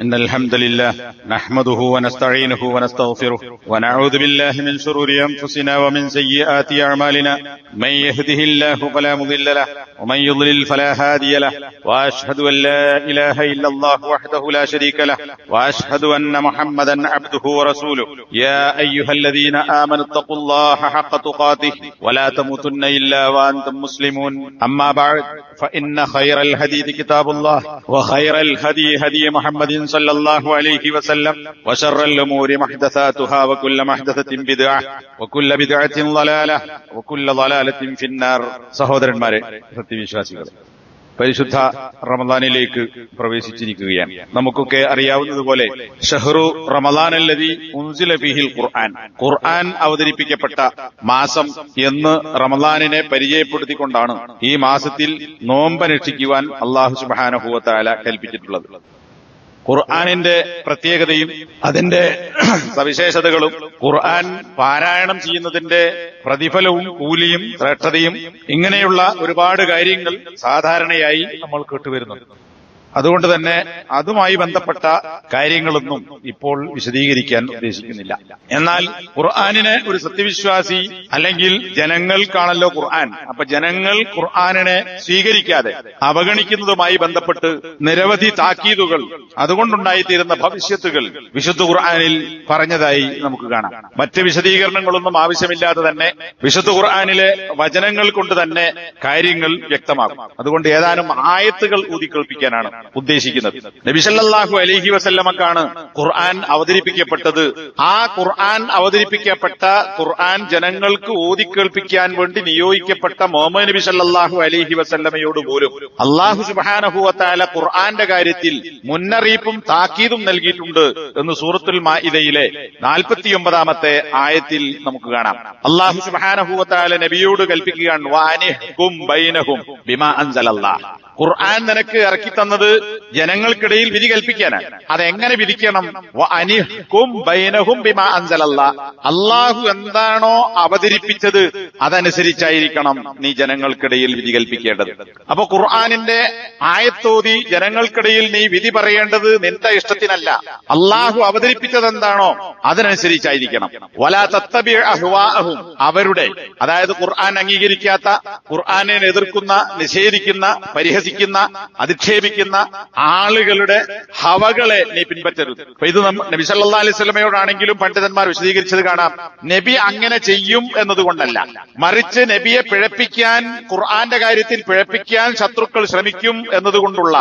إن الحمد لله نحمده ونستعينه ونستغفره ونعوذ بالله من شرور أنفسنا ومن سيئات أعمالنا من يهده الله فلا مضل له ومن يضلل فلا هادي له وأشهد أن لا إله إلا الله وحده لا شريك له وأشهد أن محمدا عبده ورسوله يا أيها الذين آمنوا اتقوا الله حق تقاته ولا تموتن إلا وأنتم مسلمون أما بعد فإن خير الحديث كتاب الله وخير الهدي هدي محمد صلى الله عليه وسلم وشر الأمور محدثاتها وكل محدثة بدعة وكل بدعة ضلالة وكل ضلالة في النار. സഹോദരന്മാരെ, സത്യവിശ്വാസികളെ, പരിശുദ്ധ റമദാനിലേക്ക് പ്രവേശിച്ചിരിക്കുകയാണ്. നമുക്കൊക്കെ അറിയാവുന്നതുപോലെ ഷഹ്റു റമദാനല്ലദീ ഉൻസില ഫീഹിൽ ഖുർആൻ അവതരിപ്പിക്കപ്പെട്ട മാസം എന്ന് റമദാനിനെ പരിചയപ്പെടുത്തിക്കൊണ്ടാണ് ഈ മാസത്തിൽ നോമ്പനുഷ്ഠിക്കുവാൻ അല്ലാഹു സുബ്ഹാനഹു വ തആല കൽപ്പിച്ചിട്ടുള്ളത്. ഖുർആനിന്റെ പ്രത്യേകതയും അതിന്റെ സവിശേഷതകളും ഖുർആൻ പാരായണം ചെയ്യുന്നതിന്റെ പ്രതിഫലവും കൂലിയും ശ്രേഷ്ഠതയും ഇങ്ങനെയുള്ള ഒരുപാട് കാര്യങ്ങൾ സാധാരണയായി നമ്മൾ കേട്ടുവരുന്നുണ്ട്. അതുകൊണ്ട് തന്നെ അതുമായി ബന്ധപ്പെട്ട കാര്യങ്ങളൊന്നും ഇപ്പോൾ വിശദീകരിക്കാൻ ഉദ്ദേശിക്കുന്നില്ല. എന്നാൽ ഖുർആനിനെ ഒരു സത്യവിശ്വാസി അല്ലെങ്കിൽ ജനങ്ങൾക്കാണല്ലോ ഖുർആൻ. അപ്പൊ ജനങ്ങൾ ഖുർആനിനെ സ്വീകരിക്കാതെ അവഗണിക്കുന്നതുമായി ബന്ധപ്പെട്ട് നിരവധി താക്കീതുകൾ, അതുകൊണ്ടുണ്ടായിത്തീരുന്ന ഭവിഷ്യത്തുകൾ വിശുദ്ധ ഖുർആനിൽ പറഞ്ഞതായി നമുക്ക് കാണാം. മറ്റ് വിശദീകരണങ്ങളൊന്നും ആവശ്യമില്ലാതെ തന്നെ വിശുദ്ധ ഖുർആനിലെ വചനങ്ങൾ കൊണ്ട് തന്നെ കാര്യങ്ങൾ വ്യക്തമാകും. അതുകൊണ്ട് ഏതാനും ആയത്തുകൾ ഊതിക്കേൾപ്പിക്കാനാണ് ഉദ്ദേശിക്കുന്നത്. നബി സല്ലല്ലാഹു അലൈഹി വസല്ലമക്കാണ് ഖുർആൻ അവതരിപ്പിക്കപ്പെട്ടത്. ആ ഖുർആൻ അവതരിപ്പിക്കപ്പെട്ട ഖുർആൻ ജനങ്ങൾക്ക് ഓതിക്കേൾപ്പിക്കാൻ വേണ്ടി നിയോഗിക്കപ്പെട്ട മുഹമ്മദ് നബി സല്ലല്ലാഹു അലൈഹി വസല്ലമയോട് പോലും അല്ലാഹു സുബ്ഹാനഹു വ തആല ഖുർആന്റെ കാര്യത്തിൽ മുന്നറിയിപ്പും താക്കീതും നൽകിയിട്ടുണ്ട് എന്ന് സൂറത്തുൽ മാഇദയിലെ 49-ാമത്തെ ആയത്തിൽ നമുക്ക് കാണാം. അല്ലാഹു സുബ്ഹാനഹു വ തആല നബിയോട് കൽപ്പിക്കുകയാണ്, വഅനിഹ്കും ബൈനഹും ബിമാ അൻസലല്ലാഹ്. ഖുർആൻ നിനക്ക് ഇറക്കി തന്നത് ജനങ്ങൾക്കിടയിൽ വിധി കൽപ്പിക്കാനാണ്. അതെങ്ങനെ വിധിക്കണം? വഅനിഹ്കും ബൈനഹും ബിമാ അൻസലല്ലാഹ്. അല്ലാഹു എന്താണോ അവതരിപ്പിച്ചത് അതനുസരിച്ചായിരിക്കണം നീ ജനങ്ങൾക്കിടയിൽ വിധി കൽപ്പിക്കേണ്ടത്. അപ്പൊ ഖുർആനിന്റെ ആയത്തോതി ജനങ്ങൾക്കിടയിൽ നീ വിധി പറയേണ്ടത് നിന്റെ ഇഷ്ടത്തിനല്ല, അല്ലാഹു അവതരിപ്പിച്ചത് എന്താണോ അതിനനുസരിച്ചായിരിക്കണം. വലാ തത്തബി അഹ്വാഅഹും, അവരുടെ, അതായത് ഖുർആൻ അംഗീകരിക്കാത്ത, ഖുർആനെ എതിർക്കുന്ന, നിഷേധിക്കുന്ന, പരിഹസിക്കുന്ന, അധിക്ഷേപിക്കുന്ന ആളുകളുടെ ഹവകളെ നീ പിൻപറ്റരുത്. അപ്പൊ ഇത് നബി സല്ലല്ലാഹു അലൈഹി വസല്ലമയോടാണെങ്കിലും പണ്ഡിതന്മാർ വിശദീകരിച്ചത് കാണാം. നബി അങ്ങനെ ചെയ്യും എന്നതുകൊണ്ടല്ല, മറിച്ച് നബിയെ പിഴപ്പിക്കാൻ, ഖുർആന്റെ കാര്യത്തിൽ പിഴപ്പിക്കാൻ ശത്രുക്കൾ ശ്രമിക്കും എന്നതുകൊണ്ടുള്ള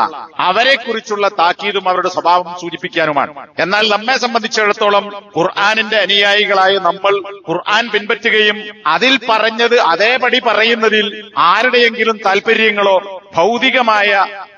അവരെക്കുറിച്ചുള്ള താക്കീതും അവരുടെ സ്വഭാവം സൂചിപ്പിക്കാനുമാണ്. എന്നാൽ നമ്മെ സംബന്ധിച്ചിടത്തോളം ഖുർആനിന്റെ അനുയായികളായ നമ്മൾ ഖുർആൻ പിൻപറ്റുകയും അതിൽ പറഞ്ഞത് അതേപടി പറയുന്നതിൽ ആരുടെയെങ്കിലും താല്പര്യങ്ങളോ ഭൗതികമായ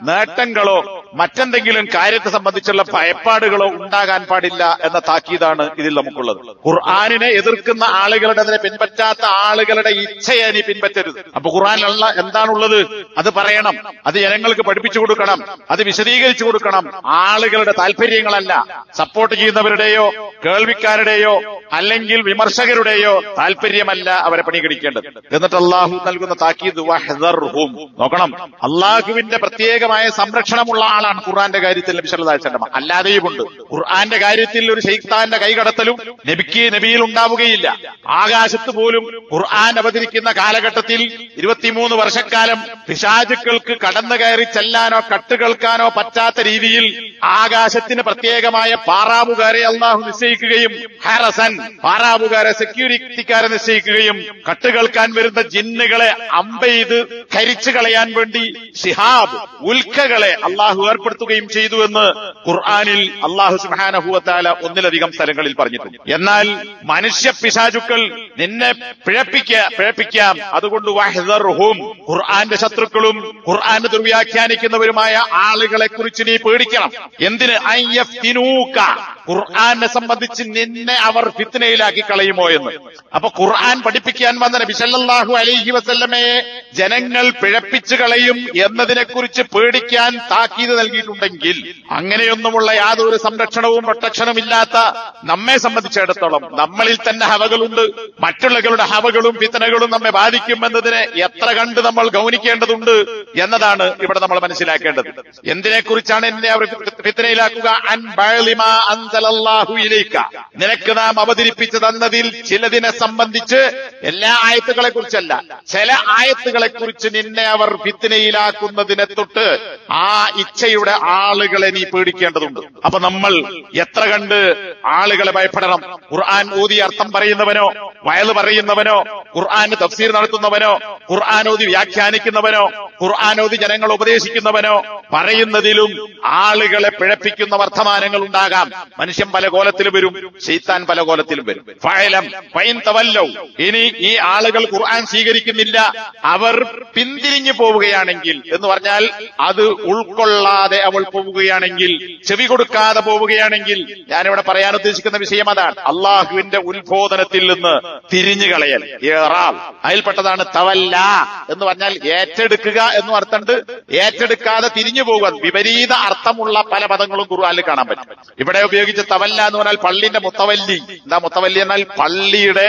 നേട്ടങ്ങളോ മറ്റെന്തെങ്കിലും കാര്യത്തെ സംബന്ധിച്ചുള്ള ഭയപ്പാടുകളോ ഉണ്ടാകാൻ പാടില്ല എന്ന താക്കീതാണ് ഇതിൽ നമുക്കുള്ളത്. ഖുർആനിനെ എതിർക്കുന്ന ആളുകളുടെ, അതിനെ പിൻപറ്റാത്ത ആളുകളുടെ ഇച്ഛയെ നീ പിൻപറ്റരുത്. അപ്പൊ ഖുർആനിലുള്ള എന്താണുള്ളത് അത് പറയണം, അത് ജനങ്ങൾക്ക് പഠിപ്പിച്ചു കൊടുക്കണം, അത് വിശദീകരിച്ചു കൊടുക്കണം. ആളുകളുടെ താല്പര്യങ്ങളല്ല, സപ്പോർട്ട് ചെയ്യുന്നവരുടെയോ കേൾവിക്കാരുടെയോ അല്ലെങ്കിൽ വിമർശകരുടെയോ താല്പര്യമല്ല അവരെ പരിഗണിക്കേണ്ടത്. എന്നിട്ട് അല്ലാഹു നൽകുന്ന താക്കീത് വഹ്ദർഹും. നോക്കണം, അള്ളാഹുവിന്റെ പ്രത്യേകമായ സംരക്ഷണമുള്ള ആളാണ് ഖുർആന്റെ കാര്യത്തിൽ നബി സല്ലല്ലാഹു അലൈഹി വസല്ലം. അല്ലാതെയുമുണ്ട്. ഖുർആന്റെ കാര്യത്തിൽ ഒരു ശൈത്താന്റെ കൈകടത്തലും നബിയിൽ ഉണ്ടാവുകയില്ല. ആകാശത്ത് പോലും ഖുർആൻ അവതരിക്കുന്ന കാലഘട്ടത്തിൽ 23 വർഷക്കാലം പിശാചുക്കൾക്ക് കടന്നു കയറി ചെല്ലാനോ കട്ടുകേൾക്കാനോ പറ്റാത്ത രീതിയിൽ ആകാശത്തിന് പ്രത്യേകമായ പാറാവുകാരെ അള്ളാഹു നിശ്ചയിക്കുകയും ഹറസൻ, പാറാവുകാരെ, സെക്യൂരിറ്റിക്കാരെ നിശ്ചയിക്കുകയും കട്ടുകേൾക്കാൻ വരുന്ന ജിന്നുകളെ അമ്പെയ്ത് കരിച്ചു കളയാൻ വേണ്ടി ശിഹാബ്, ഉൽക്കകളെ അള്ളാഹു ഏർപ്പെടുത്തുകയും ചെയ്തു എന്ന് ഖുർആനിൽ അള്ളാഹു സുബ്ഹാനഹു വ തആല ഒന്നിലധികം സ്ഥലങ്ങളിൽ പറഞ്ഞിട്ടുണ്ട്. എന്നാൽ മനുഷ്യ പിശാചുക്കൾ നിന്നെ പിഴപ്പിക്കാം. അതുകൊണ്ട് വഹ്ദർഹും, ഖുർആന്റെ ശത്രുക്കളും ഖുർആനെ ദുർവ്യാഖ്യാനിക്കുന്നവരുമായ ആളുകളെ കുറിച്ച് നീ പേടിക്കണം. എന്തിന്? അയ്യഫ്തിനൂക, ഖുർആനെ സംബന്ധിച്ച് നിന്നെ അവർ ഫിത്നയിലാക്കി കളയുമോ എന്ന്. അപ്പൊ ഖുർആൻ പഠിപ്പിക്കാൻ വന്ന നബി സല്ലല്ലാഹു അലൈഹി വസല്ലമയെ ജനങ്ങൾ പിഴപ്പിച്ചു കളയും എന്നതിനെക്കുറിച്ച് പേടിക്കാൻ താക്കീത് നൽകിയിട്ടുണ്ടെങ്കിൽ, അങ്ങനെയൊന്നുമുള്ള യാതൊരു സംരക്ഷണവും പ്രൊട്ടക്ഷനും ഇല്ലാത്ത നമ്മെ സംബന്ധിച്ചിടത്തോളം നമ്മളിൽ തന്നെ ഹവകളുണ്ട്. മറ്റുള്ളവരുടെ ഹവകളും ഫിത്നകളും നമ്മെ ബാധിക്കുമെന്നതിനെ എത്ര കണ്ട് നമ്മൾ ഗൗനിക്കേണ്ടതുണ്ട് എന്നതാണ് ഇവിടെ നമ്മൾ മനസ്സിലാക്കേണ്ടത്. എന്തിനെക്കുറിച്ചാണ് എന്നെ അവർ ഫിത്നയിലാക്കുക? അൻ ബഅലിമാ അൻസലല്ലാഹു ഇലൈക, നിനക്ക് നാം അവതരിപ്പിച്ചു തന്നതിൽ ചിലതിനെ സംബന്ധിച്ച്, എല്ലാ ആയത്തുകളെ കുറിച്ചല്ല, ചില ആയത്തുകളെ കുറിച്ച് നിന്നെ അവർ ഫിത്നയിലാക്കുന്നതിനെ തൊട്ട് ആ ഇച്ഛയുടെ ആളുകളെ നീ പേടിക്കേണ്ടതുണ്ട്. അപ്പൊ നമ്മൾ എത്ര കണ്ട് ആളുകളെ ഭയപ്പെടണം. ഖുർആൻ ഓതി അർത്ഥം പറയുന്നവനോ, വയല് പറയുന്നവനോ, ഖുർആൻ തഫ്സീർ നടത്തുന്നവനോ, ഖുർആൻ ഓതി വ്യാഖ്യാനിക്കുന്നവനോ, ഖുർആൻ ഓതി ജനങ്ങൾ ഉപദേശിക്കുന്നവനോ പറയുന്നതിലും ആളുകളെ പിഴപ്പിക്കുന്ന വർത്തമാനങ്ങൾ ഉണ്ടാകാം. മനുഷ്യൻ പല കോലത്തിലും വരും, ശൈത്താൻ പല കോലത്തിലും വരും. ഫഅലം ഫഇൻ തവല്ലൗ, ഇനി ഈ ആളുകൾ ഖുർആൻ സ്വീകരിക്കുന്നില്ല, അവർ പിന്തിരിഞ്ഞു പോവുകയാണെങ്കിൽ എന്ന് പറഞ്ഞാൽ അത് ഉൾക്കൊള്ളാതെ അവൾ പോവുകയാണെങ്കിൽ, ചെവി കൊടുക്കാതെ പോവുകയാണെങ്കിൽ, ഞാനിവിടെ പറയാൻ ഉദ്ദേശിക്കുന്ന വിഷയം അതാണ്. അള്ളാഹുവിന്റെ ഉത്ബോധനത്തിൽ നിന്ന് തിരിഞ്ഞു കളയൽ, ഏറാൽ. അതിൽപ്പെട്ടതാണ് തവല്ല എന്ന് പറഞ്ഞാൽ ഏറ്റെടുക്കുക എന്നും അർത്ഥമുണ്ട്, ഏറ്റെടുക്കാതെ തിരിഞ്ഞു പോകുക. വിപരീത അർത്ഥമുള്ള പല പദങ്ങളും ഖുർആനിൽ കാണാൻ പറ്റും. ഇവിടെ ഉപയോഗിച്ച തവല്ല എന്ന് പറഞ്ഞാൽ പള്ളിന്റെ മുത്തവല്ലി. എന്താ മുത്തവല്ലി എന്നാൽ? പള്ളിയുടെ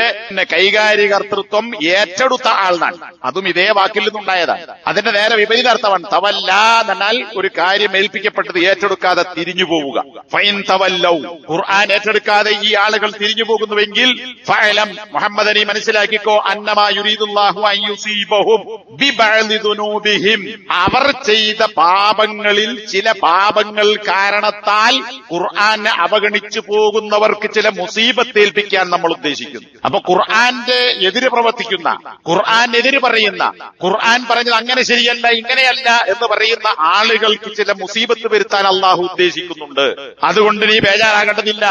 കൈകാര്യകർത്തൃത്വം ഏറ്റെടുത്ത ആളാണ്. അതും ഇതേ വാക്കിൽ നിന്നുണ്ടായതാണ്. അതിന്റെ നേരെ വിപരീത അർത്ഥമാണ് തവല്ല എന്നാൽ ഒരു കാര്യം ഏൽപ്പിക്കപ്പെട്ടത് ഏറ്റെടുക്കാതെ തിരിഞ്ഞു പോവുക. ഫൈൻ തവല്ലൗ, ഖുർആൻ ഏറ്റെടുക്കാതെ ഈ ആളുകൾ തിരിഞ്ഞു പോകുന്നുവെങ്കിൽ ഫഅലം, മുഹമ്മദ് അലി മനസ്സിലാക്കിക്കോ, അന്നമാ യുരീദുല്ലാഹു അൻ യുസീബഹും ബിബഅദി ദുനൂബിഹിം, അവർ ചെയ്ത പാപങ്ങളിൽ ചില പാപങ്ങൾ കാരണത്താൽ ഖുർആനെ അവഗണിച്ചു പോകുന്നവർക്ക് ചില മുസീബത്ത് ഏൽപ്പിക്കാൻ നമ്മൾ ഉദ്ദേശിക്കുന്നു. അപ്പൊ ഖുർആന്റെ എതിര് പ്രവർത്തിക്കുന്ന, ഖുർആൻ എതിര് പറയുന്ന, ഖുർആൻ പറഞ്ഞത് അങ്ങനെ ശരിയല്ല ഇങ്ങനെയല്ല എന്ന് പറയുന്ന ആളുകൾക്ക് ചില മുസീബത്ത് വരുത്താൻ അള്ളാഹു ഉദ്ദേശിക്കുന്നുണ്ട്. അതുകൊണ്ട് നീ ബേജാറാകേണ്ടതില്ല,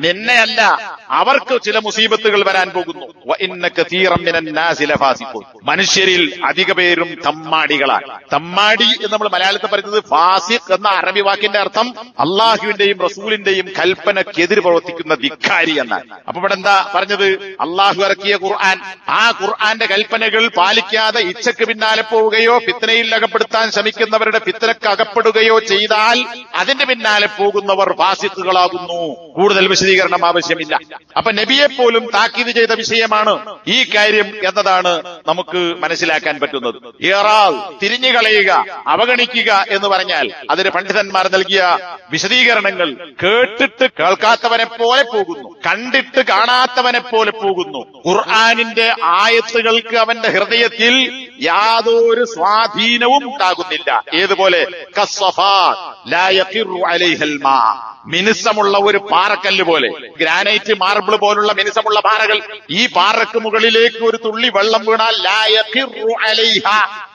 നിന്നെയല്ല അവർക്ക് ചില മുസീബത്തുകൾ വരാൻ പോകുന്നു. വഇന്ന കസീറൻ മിനൻ നാസി ലഫാസിഖൂൻ, മനുഷ്യരിൽ അധിക പേരും തമ്മാടികളാണ്. തമ്മാടി എന്ന് നമ്മൾ മലയാളത്തിൽ പറയുന്നത് ഫാസിഖ് എന്ന അറബി വാക്കിന്റെ അർത്ഥം അള്ളാഹുവിന്റെയും റസൂലിന്റെയും കൽപ്പനക്കെതിര് പ്രവർത്തിക്കുന്ന ധിക്കാരി എന്നാണ്. അപ്പൊ ഇവിടെ എന്താ പറഞ്ഞത്? അള്ളാഹു ഇറക്കിയ ഖുർആൻ, ആ ഖുർആന്റെ കൽപ്പനകൾ പാലിക്കാതെ ഇച്ഛക്ക് പിന്നാലെ പോവുകയോ ഫിത്നയിൽ അകപ്പെടുത്താൻ ശ്രമിക്കുന്നവരുടെ ഫിത്നക്ക് അകപ്പെടുകയോ ചെയ്താൽ അതിന്റെ പിന്നാലെ പോകുന്നവർ ഫാസിഖുകളാകുന്നു. കൂടുതൽ വിശദീകരണം ആവശ്യമില്ല. അപ്പൊ നബിയെ പോലും താക്കീത് ചെയ്ത വിഷയമാണ് ഈ കാര്യം എന്നതാണ് നമുക്ക് മനസ്സിലാക്കാൻ പറ്റുന്നത്. ഏറാൽ, തിരിഞ്ഞു കളയുക, അവഗണിക്കുക എന്ന് പറഞ്ഞാൽ അതിന് പണ്ഡിതന്മാർ നൽകിയ വിശദീകരണങ്ങൾ കേട്ടിട്ട് കേൾക്കാത്തവനെ പോലെ പോകുന്നു, കണ്ടിട്ട് കാണാത്തവനെ പോലെ പോകുന്നു. ഖുർആനിന്റെ ആയത്തുകൾക്ക് അവന്റെ ഹൃദയത്തിൽ യാതൊരു സ്വാധീനവും ഉണ്ടാകുന്നില്ല. ഏതുപോലെ? കസ്സഫാ ലാ യഖിറു അലൈഹൽ മാ, മിനുസമുള്ള ഒരു പാറക്കല്ല് പോലെ, ഗ്രാനൈറ്റ്, മാർബിൾ പോലുള്ള മിനുസമുള്ള പാറകൾ, ഈ പാറക്ക് മുകളിലേക്ക് ഒരു തുള്ളി വെള്ളം വീണാൽ ലാ യഖിറു അലൈഹ,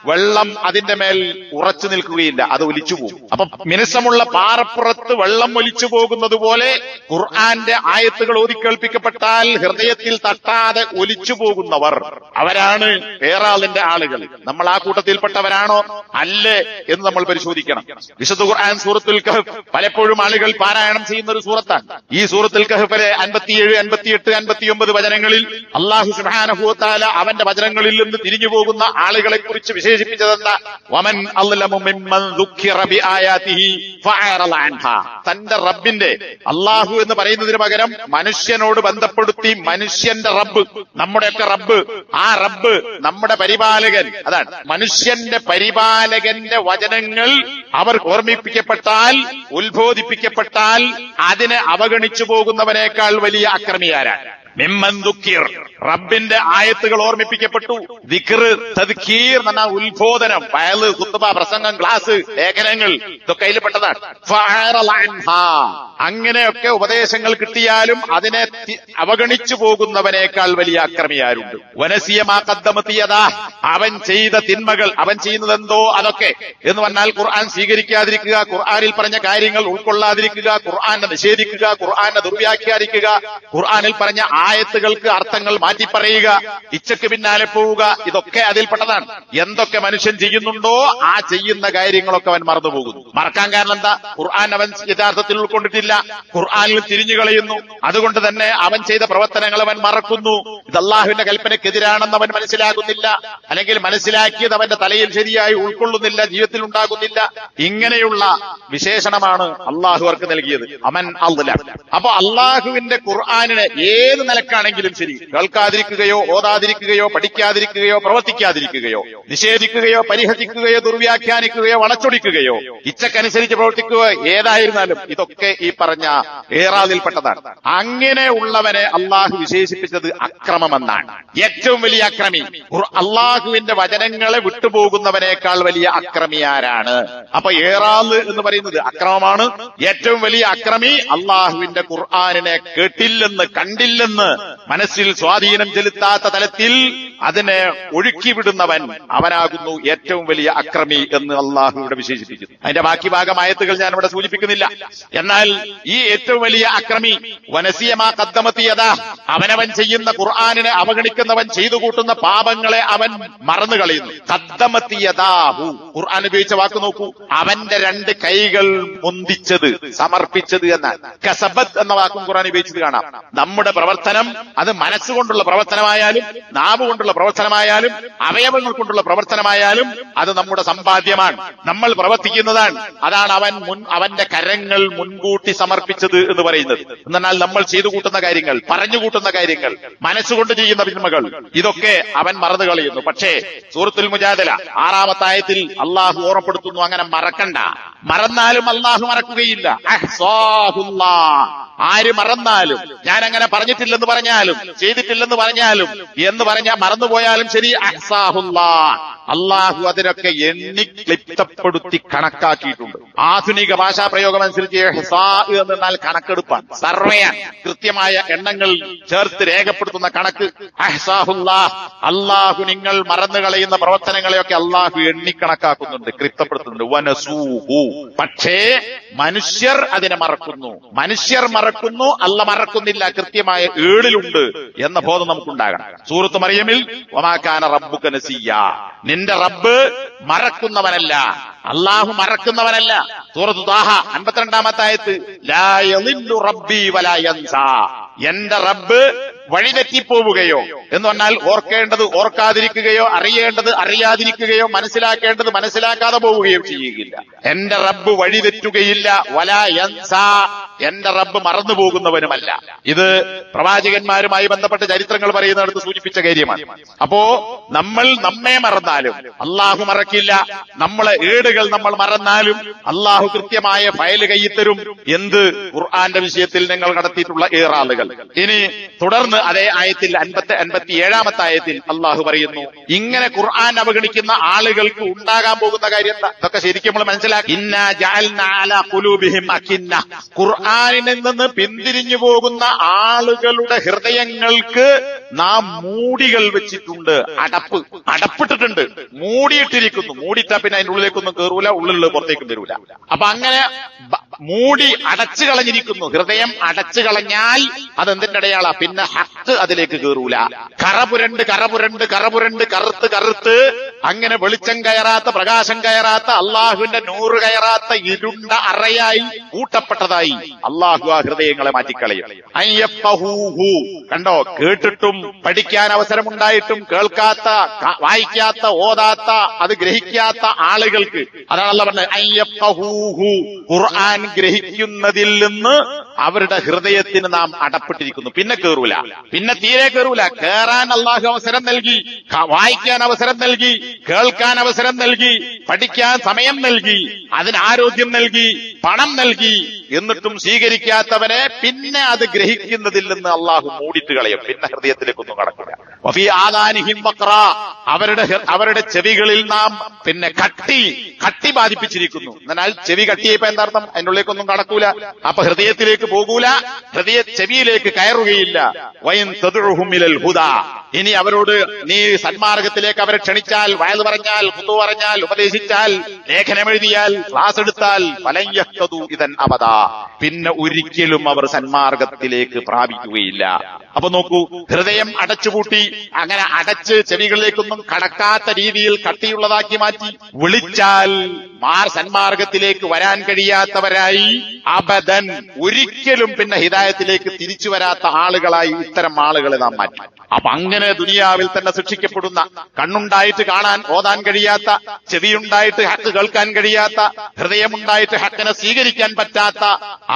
വെള്ളം അതിന്റെ മേൽ ഉറച്ചു നിൽക്കുകയില്ല, അത് ഒലിച്ചു പോകും. അപ്പൊ മിനുസമുള്ള പാറപ്പുറത്ത് വെള്ളം ഒലിച്ചു പോകുന്നത് പോലെ ഖുർആന്റെ ആയത്തുകൾ ഓതിക്കേൾപ്പിക്കപ്പെട്ടാൽ ഹൃദയത്തിൽ തട്ടാതെ ഒലിച്ചു പോകുന്നവർ അവരാണ് ഏറാളിന്റെ ആളുകൾ. നമ്മൾ ആ കൂട്ടത്തിൽപ്പെട്ടവരാണോ അല്ലേ എന്ന് നമ്മൾ പരിശോധിക്കണം. വിശുദ്ധ ഖുർആൻ സൂറത്തുൽ കഹ്ഫ് പലപ്പോഴും ആളുകൾ പാരായണം ചെയ്യുന്ന ഒരു സൂറത്താണ്. ഈ സൂറത്തുൽ കഹ്ഫിലെ 57, 58, 59 വചനങ്ങളിൽ അല്ലാഹു സുബ്ഹാനഹു വ തആല അവന്റെ വചനങ്ങളിൽ നിന്ന് തിരിഞ്ഞു പോകുന്ന ആളുകളെ കുറിച്ച് വിശേഷിപ്പിച്ചതെന്താ? വമൻ അദ്ലമു മിമ്മൻ ദുക്കിറ ബിആയാതിഹി ഫഅറള അൻഹാ, തന്റെ റബ്ബിന്റെ, അല്ലാഹു എന്ന് പറയുന്നതിന് പകരം മനുഷ്യനോട് ബന്ധപ്പെടുത്തി മനുഷ്യന്റെ റബ്ബ്, നമ്മുടെയൊക്കെ റബ്ബ്, ആ റബ്ബ് നമ്മുടെ പരിപാലകൻ, അതാണ് മനുഷ്യന്റെ പരിപാലകന്റെ വചനങ്ങൾ അവർ ഓർമ്മിപ്പിക്കപ്പെട്ടാൽ, ഉത്ബോധിപ്പിക്കപ്പെട്ടാൽ അതിനെ അവഗണിച്ചു പോകുന്നവനേക്കാൾ വലിയ അക്രമിയാരാണ്? മിമ്മൻ ദുക്കിർ, റബ്ബിന്റെ ആയത്തുകൾ ഓർമ്മിപ്പിക്കപ്പെട്ടു. ദിക്ർ, തദ്കീർ എന്ന ഉത്ബോധനം, വയല്, ഖുത്ബ, പ്രസംഗം, ക്ലാസ്, ലേഖനങ്ങൾ, ഇതൊക്കെ അതിൽപ്പെട്ടതാണ്. ഫഅറള അൻഹാ, അങ്ങനെയൊക്കെ ഉപദേശങ്ങൾ കിട്ടിയാലും അതിനെ അവഗണിച്ചു പോകുന്നവനേക്കാൾ വലിയ അക്രമിയാരുണ്ട്? വനസിയ മാ ഖദ്ദമത് യദാ, അവൻ ചെയ്ത തിന്മകൾ, അവൻ ചെയ്യുന്നതെന്തോ അതൊക്കെ എന്ന് പറഞ്ഞാൽ ഖുർആൻ സ്വീകരിക്കാതിരിക്കുക, ഖുർആനിൽ പറഞ്ഞ കാര്യങ്ങൾ ഉൾക്കൊള്ളാതിരിക്കുക, ഖുർആനെ നിഷേധിക്കുക, ഖുർആനെ ദുർവ്യാഖ്യാനിക്കുക, ഖുർആനിൽ പറഞ്ഞ ആയത്തുകൾക്ക് അർത്ഥങ്ങൾ മാറ്റിപ്പറയുക, ഇച്ഛക്ക് പിന്നാലെ പോവുക, ഇതൊക്കെ അതിൽപ്പെട്ടതാണ്. എന്തൊക്കെ മനുഷ്യൻ ചെയ്യുന്നുണ്ടോ ആ ചെയ്യുന്ന കാര്യങ്ങളൊക്കെ അവൻ മറന്നുപോകുന്നു. മറക്കാൻ കാരണം എന്താ? ഖുർആൻ അവൻ യഥാർത്ഥത്തിൽ ഉൾക്കൊണ്ടിട്ടില്ല, ഖുർആനിൽ തിരിഞ്ഞു കളയുന്നു. അതുകൊണ്ട് തന്നെ അവൻ ചെയ്ത പ്രവർത്തനങ്ങൾ അവൻ മറക്കുന്നു. ഇത് അള്ളാഹുവിന്റെ കൽപ്പനയ്ക്കെതിരാണെന്ന് അവൻ മനസ്സിലാകുന്നില്ല, അല്ലെങ്കിൽ മനസ്സിലാക്കിയത് അവന്റെ തലയിൽ ശരിയായി ഉൾക്കൊള്ളുന്നില്ല, ജീവിതത്തിൽ ഉണ്ടാകുന്നില്ല. ഇങ്ങനെയുള്ള വിശേഷണമാണ് അള്ളാഹു അവർക്ക് നൽകിയത്. അമൻ അള്ളാഹ്. അപ്പൊ അള്ളാഹുവിന്റെ ഖുർആനിനെ ഏത് നിലക്കാണെങ്കിലും ശരി, കേൾക്കാതിരിക്കുകയോ ഓതാതിരിക്കുകയോ പഠിക്കാതിരിക്കുകയോ പ്രവർത്തിക്കാതിരിക്കുകയോ നിഷേധിക്കുകയോ പരിഹസിക്കുകയോ ദുർവ്യാഖ്യാനിക്കുകയോ വളച്ചൊടിക്കുകയോ ഇച്ഛക്കനുസരിച്ച് പ്രവർത്തിക്കുകയോ ഏതായിരുന്നാലും ഇതൊക്കെ ഈ പറഞ്ഞ ഏറാദിൽപ്പെട്ടതാണ്. അങ്ങനെയുള്ളവനെ അള്ളാഹു വിശേഷിപ്പിച്ചത് അക്രമമെന്നാണ്. ഏറ്റവും വലിയ അക്രമി അള്ളാഹുവിന്റെ വചനങ്ങളെ വിട്ടുപോകുന്നവനേക്കാൾ വലിയ അക്രമിയാരാണ്? അപ്പൊ ഏറാദ് എന്ന് പറയുന്നത് അക്രമമാണ്. ഏറ്റവും വലിയ അക്രമി അള്ളാഹുവിന്റെ ഖുർആനിനെ കേട്ടില്ലെന്ന് കണ്ടില്ലെന്ന് മനസ്സിൽ സ്വാധീനം ചെലുത്താത്ത തലത്തിൽ അതിനെ ഒഴുക്കിവിടുന്നവൻ, അവനാകുന്നു ഏറ്റവും വലിയ അക്രമി എന്ന് അള്ളാഹു ഇവിടെ വിശേഷിപ്പിക്കുന്നു. അതിന്റെ ബാക്കി ഭാഗം ആയത്തുകൾ ഞാൻ ഇവിടെ സൂചിപ്പിക്കുന്നില്ല. എന്നാൽ ഈ ഏറ്റവും വലിയ അക്രമി വനസിയമാ കദ്ദമത്തിയതാ, അവനവൻ ചെയ്യുന്ന ഖുർആനിനെ അവഗണിക്കുന്നവൻ ചെയ്തു കൂട്ടുന്ന പാപങ്ങളെ അവൻ മറന്നു കളയുന്നു. കദ്ദമത്തിയതാഹു, ഖുർആൻ ഉപയോഗിച്ച വാക്ക് നോക്കൂ, അവന്റെ രണ്ട് കൈകൾ മുന്തിച്ചത്, സമർപ്പിച്ചത് എന്നാണ്. കസബത്ത് എന്ന വാക്കും ഖുർആൻ ഉപയോഗിച്ചത് കാണാം. നമ്മുടെ പ്രവർത്തനം അത് മനസ്സുകൊണ്ടുള്ള പ്രവർത്തനമായാലും നാവ് കൊണ്ടുള്ള പ്രവർത്തനമായാലും അവയവങ്ങൾ കൊണ്ടുള്ള പ്രവർത്തനമായാലും അത് നമ്മുടെ സമ്പാദ്യമാണ്, നമ്മൾ പ്രവർത്തിക്കുന്നതാണ്. അതാണ് അവന്റെ കരങ്ങൾ മുൻകൂട്ടി സമർപ്പിച്ചത് എന്ന് പറയുന്നത്. എന്നാൽ നമ്മൾ ചെയ്തു കൂട്ടുന്ന കാര്യങ്ങൾ, പറഞ്ഞു കൂട്ടുന്ന കാര്യങ്ങൾ, മനസ്സുകൊണ്ട് ചെയ്യുന്ന തിന്മകൾ, ഇതൊക്കെ അവൻ മറന്നു കളയുന്നു. പക്ഷേ സൂറത്തുൽ മുജാദല 6-ാമത്തെ ആയത്തിൽ അള്ളാഹു ഓർമ്മപ്പെടുത്തുന്നു, അങ്ങനെ മറക്കണ്ട. മറന്നാലും അള്ളാഹു മറക്കുകയില്ല. ആര് മറന്നാലും, ഞാൻ അങ്ങനെ പറഞ്ഞിട്ടില്ലെന്ന് പറഞ്ഞാലും ചെയ്തിട്ടില്ലെന്ന് പറഞ്ഞാലും എന്ന് പറഞ്ഞാൽ മറന്നുപോയാലും ശരി, അഹ്സാഹുല്ലാ, അള്ളാഹു അതിനൊക്കെ എണ്ണി ക്ലിപ്തപ്പെടുത്തി കണക്കാക്കിയിട്ടുണ്ട്. ആധുനിക ഭാഷാ പ്രയോഗം അനുസരിച്ച് എന്നാൽ കണക്കെടുപ്പാണ്, സർവേയാണ്, കൃത്യമായ എണ്ണങ്ങൾ ചേർത്ത് രേഖപ്പെടുത്തുന്ന കണക്ക്. അഹ്സാഹുല്ലാ, അള്ളാഹു നിങ്ങൾ മറന്നു കളയുന്ന പ്രവർത്തനങ്ങളെയൊക്കെ അള്ളാഹു എണ്ണിക്കണക്കാക്കുന്നുണ്ട്, ക്ലിപ്തപ്പെടുത്തുന്നുണ്ട്. വനസൂഹു, പക്ഷേ മനുഷ്യർ അതിനെ മറക്കുന്നു. മനുഷ്യർ മറക്കുന്നു, അല്ല മറക്കുന്നില്ല. കൃത്യമായ ഏടിലുണ്ട് എന്ന ബോധം നമുക്കുണ്ടാകണം. സൂറത്ത് മറിയമിൽ വമാ കാന റബ്ബുക നസിയ്യാ, നിന്റെ റബ്ബ് മറക്കുന്നവനല്ല, അള്ളാഹു മറക്കുന്നവനല്ല. സൂറത്ത് ത്വാഹ 52-ാമത്തെ ആയത്ത്, ലാ യളില്ലു റബ്ബി വലാ യൻസാ, എന്റെ റബ്ബ് വഴിതെറ്റിപ്പോവുകയോ എന്ന് പറഞ്ഞാൽ ഓർക്കേണ്ടത് ഓർക്കാതിരിക്കുകയോ അറിയേണ്ടത് അറിയാതിരിക്കുകയോ മനസ്സിലാക്കേണ്ടത് മനസ്സിലാക്കാതെ പോവുകയോ ചെയ്യുകയില്ല. എന്റെ റബ്ബ് വഴിതെറ്റുകയില്ല. വലാ യൻസാ, എന്റെ റബ്ബ് മറന്നു പോകുന്നവനുമല്ല. ഇത് പ്രവാചകന്മാരുമായി ബന്ധപ്പെട്ട ചരിത്രങ്ങൾ പറയുന്നിടത്ത് സൂചിപ്പിച്ച കാര്യമാണ്. അപ്പോ നമ്മൾ നമ്മെ മറന്നാലും അള്ളാഹു മറക്കില്ല. നമ്മളെ ഏടുകൾ നമ്മൾ മറന്നാലും അള്ളാഹു കൃത്യമായ ഫയൽ കയ്യിത്തരും. എന്ത്? ഖുർആന്റെ വിഷയത്തിൽ നിങ്ങൾ നടത്തിയിട്ടുള്ള ഏറാളുകൾ. ഇനി തുടർന്ന് അതേ ആയത്തിൽ 57-ാമത്തെ ആയത്തിൽ അള്ളാഹു പറയുന്നു, ഇങ്ങനെ ഖുർആൻ അവഗണിക്കുന്ന ആളുകൾക്ക് ഉണ്ടാകാൻ പോകുന്ന കാര്യം എന്താ? ഇതൊക്കെ ശരിക്കും നമ്മൾ മനസ്സിലാക്കി. ഇന്നാ ജഅൽനാ അലാ ഖുലൂബിഹിം അകിന്ന, ഖുർആനിൽ നിന്ന് പിന്തിരിഞ്ഞു പോകുന്ന ആളുകളുടെ ഹൃദയങ്ങൾക്ക് നാം മൂടികൾ വെച്ചിട്ടുണ്ട്, അടപ്പിട്ടിട്ടുണ്ട്, മൂടിയിട്ടിരിക്കുന്നു. മൂടിയിട്ടാ പിന്നെ അതിന്റെ ഉള്ളിലേക്കൊന്നും കയറൂല, ഉള്ളിലുള്ള പുറത്തേക്കും വരൂല. അപ്പൊ അങ്ങനെ മൂടി അടച്ചു കളഞ്ഞിരിക്കുന്നു. ഹൃദയം അടച്ചു കളഞ്ഞാൽ അതെന്തിന്റെ അടയാളാ? പിന്നെ ഹക്ക് അതിലേക്ക് കയറൂല. കറപുരണ്ട് കറപുരണ്ട് കറപുരണ്ട് കറുത്ത് കറുത്ത് അങ്ങനെ വെളിച്ചം കയറാത്ത, പ്രകാശം കയറാത്ത, അള്ളാഹുവിന്റെ നൂറ് കയറാത്ത ഇരുണ്ട അറയായി കൂട്ടപ്പെട്ടതായി അള്ളാഹു ആ ഹൃദയങ്ങളെ മാറ്റിക്കളയും. അയ്യപ്പഹൂഹു, കണ്ടോ, കേട്ടിട്ടും പഠിക്കാൻ അവസരമുണ്ടായിട്ടും കേൾക്കാത്ത, വായിക്കാത്ത, ഓതാത്ത, അത് ഗ്രഹിക്കാത്ത ആളുകൾക്ക് അതാണ് അല്ലാഹു പറഞ്ഞത്, അയ്യപ്പഹൂഹു, ഖുർആൻ ഗ്രഹിക്കുന്നതിൽ നിന്ന് അവരുടെ ഹൃദയത്തിന് നാം അടപ്പെട്ടിരിക്കുന്നു. പിന്നെ കേറൂല, പിന്നെ തീരെ കേറൂല. കേറാൻ അള്ളാഹു അവസരം നൽകി, വായിക്കാൻ അവസരം നൽകി, കേൾക്കാൻ അവസരം നൽകി, പഠിക്കാൻ സമയം നൽകി, അതിന് ആരോഗ്യം നൽകി, പണം നൽകി. എന്നിട്ടും സ്വീകരിക്കാത്തവനെ പിന്നെ അത് ഗ്രഹിക്കുന്നതിൽ നിന്ന് അള്ളാഹു മൂടിയിട്ട് കളയും. പിന്നെ ഹൃദയത്തിലേക്കൊന്നും കടക്കില്ല. വഫീ ആദാനിഹിം വഖ്റ, അവരുടെ ചെവികളിൽ നാം പിന്നെ കട്ടി ബാധിപ്പിച്ചിരിക്കുന്നു. എന്നാൽ ചെവി കട്ടിയപ്പോ എന്താർത്ഥം? അതിന്റെ ഉള്ളിലേക്കൊന്നും കടക്കൂല. അപ്പൊ ഹൃദയത്തിലേക്ക് പോകൂല, ചെവിയിലേക്ക് കയറുകയില്ല. വൈൻ തദ്ഉഹും ഇലൽ ഹുദാ, ഇനി അവരോട് നീ സന്മാർഗത്തിലേക്ക് അവരെ ക്ഷണിച്ചാൽ, വയൽ പറഞ്ഞാൽ, കുത്തു പറഞ്ഞാൽ, ഉപദേശിച്ചാൽ, ലേഖനമെഴുതിയാൽ, ക്ലാസ് എടുത്താൽ ഫലൻ യഹ്തദൂ ഇദൻ അബദാ, പിന്നെ ഒരിക്കലും അവർ സന്മാർഗത്തിലേക്ക് പ്രാപിക്കുകയില്ല. അപ്പൊ നോക്കൂ, ഹൃദയം അടച്ചുപൂട്ടി, അങ്ങനെ അടച്ച് ചെവികളിലേക്കൊന്നും കടക്കാത്ത രീതിയിൽ കട്ടിയുള്ളതാക്കി മാറ്റി, വിളിച്ചാൽ സന്മാർഗത്തിലേക്ക് വരാൻ കഴിയാത്തവരായി, അബദൻ ഒരിക്കലും പിന്നെ ഹിദായത്തിലേക്ക് തിരിച്ചു വരാത്ത ആളുകളായി ഇത്തരം ആളുകളെ നാം മാറ്റി. അപ്പൊ അങ്ങനെ ദുനിയാവിൽ തന്നെ ശിക്ഷിക്കപ്പെടുന്ന, കണ്ണുണ്ടായിട്ട് കാണാൻ ഓതാൻ കഴിയാത്ത, ചെവിയുണ്ടായിട്ട് ഹക്ക് കേൾക്കാൻ കഴിയാത്ത, ഹൃദയമുണ്ടായിട്ട് ഹക്കിനെ സ്വീകരിക്കാൻ പറ്റാത്ത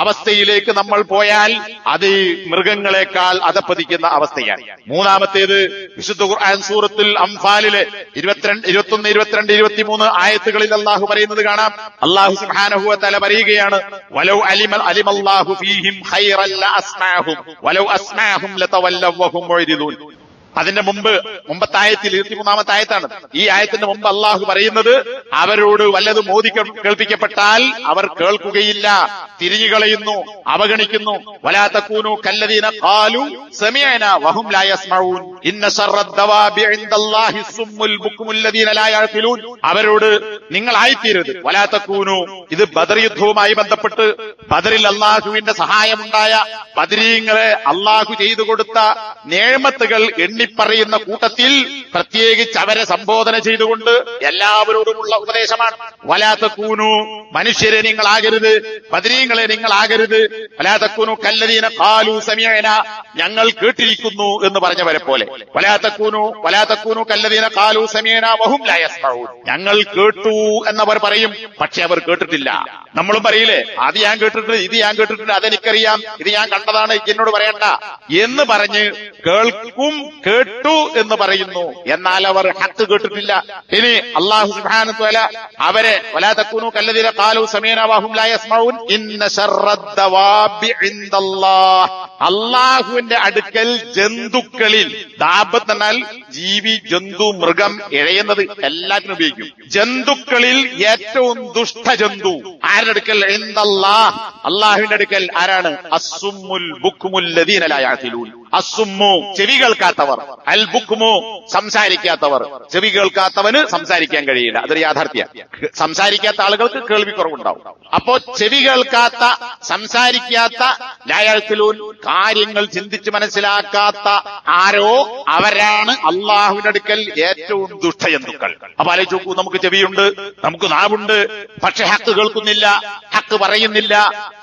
അവസ്ഥയിലേക്ക് നമ്മൾ പോയാൽ അത് മൃഗങ്ങളെക്കാൾ അധപ്പതിക്കുന്ന അവസ്ഥയാണ്. മൂന്നാമത്തേത് വിശുദ്ധ ഖുർആൻ സൂറത്തുൽ അംഫാലിലെ 21, 22, 23 ആയത്തുകളിൽ അല്ലാഹു പറയുന്നത് കാണാം. അല്ലാഹു സുബ്ഹാനഹു വ തആല പറയുകയാണ്, വലൗ അലിമല്ലാഹു ഫീഹിം ഖൈറൻ ലഅസ്മഅഹും വലൗ അസ്മഅഹും ലതവല്ലവ വഹും മുഅ്രിദൂൻ. അതിന്റെ മുമ്പത്തെ ആയത്തിൽ 23ാമത്തെ ആയത്താണ്. ഈ ആയത്തിന്റെ മുമ്പ് അള്ളാഹു പറയുന്നത്, അവരോട് വല്ലതും മോദി കേൾപ്പിക്കപ്പെട്ടാൽ അവർ കേൾക്കുകയില്ല, തിരിഞ്ഞുകളയുന്നു, അവഗണിക്കുന്നു. വലാ തകൂനു കല്ലദീന ഖാലു സമിഅനാ വഹും ലാ യസ്മഊൻ ഇന്ന ശർറദ്ദവാബി ഇൻദല്ലാഹി സുമ്മുൽ ബുക്മുൽ ലദീന ലാ യഅഖിലൂൻ. അവരോട് നിങ്ങളായിത്തീരരുത്. വലാ തകൂനു, ഇത് ബദർ യുദ്ധവുമായി ബന്ധപ്പെട്ട് ബദറിൽ അള്ളാഹുവിന്റെ സഹായമുണ്ടായ ബദരീങ്ങളെ അള്ളാഹു ചെയ്തു കൊടുത്ത നേമത്തുകൾ പറയുന്ന കൂട്ടത്തിൽ പ്രത്യേകിച്ച് അവരെ സംബോധന ചെയ്തുകൊണ്ട് എല്ലാവരോടുമുള്ള ഉപദേശമാണ്. വലാ തകൂനു, മനുഷ്യരെ നിങ്ങളാകരുത്, ബദരീങ്ങളെ നിങ്ങളാകരുത്. വലാ തകൂനു കല്ലദീന ഖാലു സമിഅനാ, ഞങ്ങൾ കേട്ടിരിക്കുന്നു എന്ന് പറഞ്ഞവരെ പോലെ. വലാ തകൂനു കല്ലദീന ഖാലു സമിഅനാ വഹും ലാ യസ്മഊൻ, ഞങ്ങൾ കേട്ടു എന്നവർ പറയും, പക്ഷെ അവർ കേട്ടിട്ടില്ല. നമ്മളും പറയില്ലേ, അത് ഞാൻ കേട്ടിട്ടുണ്ട്, ഇത് ഞാൻ കേട്ടിട്ടുണ്ട്, അതെനിക്കറിയാം, ഇത് ഞാൻ കണ്ടതാണ്, എന്നോട് പറയണ്ട എന്ന് പറഞ്ഞ് കേട്ടു എന്ന് പറയുന്നു, എന്നാൽ അവർ ഹക്ക് കേട്ടിട്ടില്ല. ഇനി അല്ലാഹു സുബ്ഹാനഹു വ തആല അവരെ വലാ തകൂനു കല്ലദീന ഖാലു സമീഅനാ വഹും ലാ യസ്മഊൻ ഇന്ന ശർറദ്ദവാബി ഇൻദല്ലാഹ്, അല്ലാഹുവിന്റെ അടുക്കൽ ജന്തുക്കളിൽ, ദാബത്ത് എന്നാൽ ജീവി, ജന്തു, മൃഗം, ഇഴയുന്നത് എല്ലാത്തിനും ഉപയോഗിക്കും. ജന്തുക്കളിൽ ഏറ്റവും ദുഷ്ടജന്തു ആരുടെ അടുക്കൽ? ഇൻദല്ലാഹ്, അല്ലാഹുവിന്റെ അടുക്കൽ. ആരാണ്? അസ്സുമ്മുൽ ബുക്മുൽ ലദീന ലാ യഅഖിലൂൻ. അസ്സുമ്മു, ചെവി കേൾക്കാത്തവർ, അൽ ബുക്മു, സംസാരിക്കാത്തവർ. ചെവി കേൾക്കാത്തവന് സംസാരിക്കാൻ കഴിയില്ല, അതൊരു യാഥാർത്ഥ്യ. സംസാരിക്കാത്ത ആളുകൾക്ക് കേൾവിക്കുറവുണ്ടാവും. അപ്പോ ചെവി കേൾക്കാത്ത, സംസാരിക്കാത്ത, ലാ യഅഖിലൂൻ, കാര്യങ്ങൾ ചിന്തിച്ച് മനസ്സിലാക്കാത്ത ആരോ അവരാണ് അള്ളാഹുവിന്റെ അടുക്കൽ ഏറ്റവും ദുഷ്ടജന്തുക്കൾ. അപ്പൊ ആലോചിച്ച് നോക്കൂ, നമുക്ക് ചെവിയുണ്ട്, നമുക്ക് നാവുണ്ട്, പക്ഷെ ഹക്ക് കേൾക്കുന്നില്ല, ഹക്ക് പറയുന്നില്ല,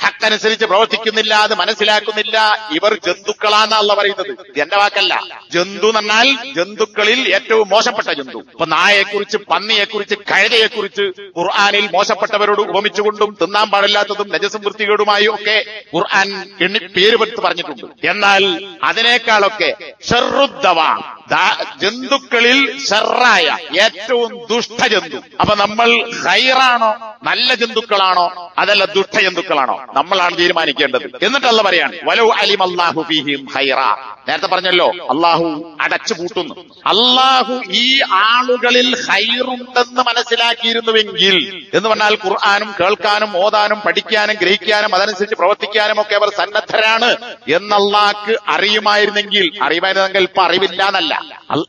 ഹക്കനുസരിച്ച് പ്രവർത്തിക്കുന്നില്ല, അത് മനസ്സിലാക്കുന്നില്ല. ഇവർ ജന്തുക്കളാണെന്നല്ല പറയുന്നത്, എന്റെ വാക്കല്ല. ജന്തു എന്നാൽ ജന്തുക്കളിൽ ഏറ്റവും മോശപ്പെട്ട ജന്തു. ഇപ്പൊ നായയെക്കുറിച്ച്, പന്നിയെക്കുറിച്ച്, കഴുതയെക്കുറിച്ച് ഖുർആനിൽ മോശപ്പെട്ടവരോട് ഉപമിച്ചുകൊണ്ടും തിന്നാൻ പാടില്ലാത്തതും നജസും വൃത്തികേടുമായും ഒക്കെ ഖുർആൻ പേരുപെടുത്ത് പറഞ്ഞിട്ടുണ്ട്. എന്നാൽ അതിനേക്കാളൊക്കെ ഷർറുദ്ദവാ, ജന്തുക്കളിൽ ഷർറായ ഏറ്റവും ദുഷ്ടജന്തു. അപ്പൊ നമ്മൾ ഖൈറാണോ, നല്ല ജന്തുക്കളാണോ, അതല്ല ദുഷ്ടജന്തുക്കളാണോ? നമ്മളാണ് തീരുമാനിക്കേണ്ടത്. എന്നിട്ടല്ല പറയാണ് വലൗ അലിമല്ലാഹു ഫീഹിം ഖൈറാ. നേരത്തെ പറഞ്ഞല്ലോ, അള്ളാഹു അടച്ചു പൂട്ടുന്നു. അള്ളാഹു ഈ ആളുകളിൽ ഖൈറുണ്ടെന്ന് മനസ്സിലാക്കിയിരുന്നുവെങ്കിൽ, എന്ന് പറഞ്ഞാൽ ഖുർആനും കേൾക്കാനും ഓതാനും പഠിക്കാനും ഗ്രഹിക്കാനും അതനുസരിച്ച് പ്രവർത്തിക്കാനും ഒക്കെ അവർ സന്നദ്ധരാണ് എന്ന് അള്ളാഹ്ക്ക് അറിയുമായിരുന്നെങ്കിൽ, ഇപ്പൊ അറിവില്ല എന്നല്ല,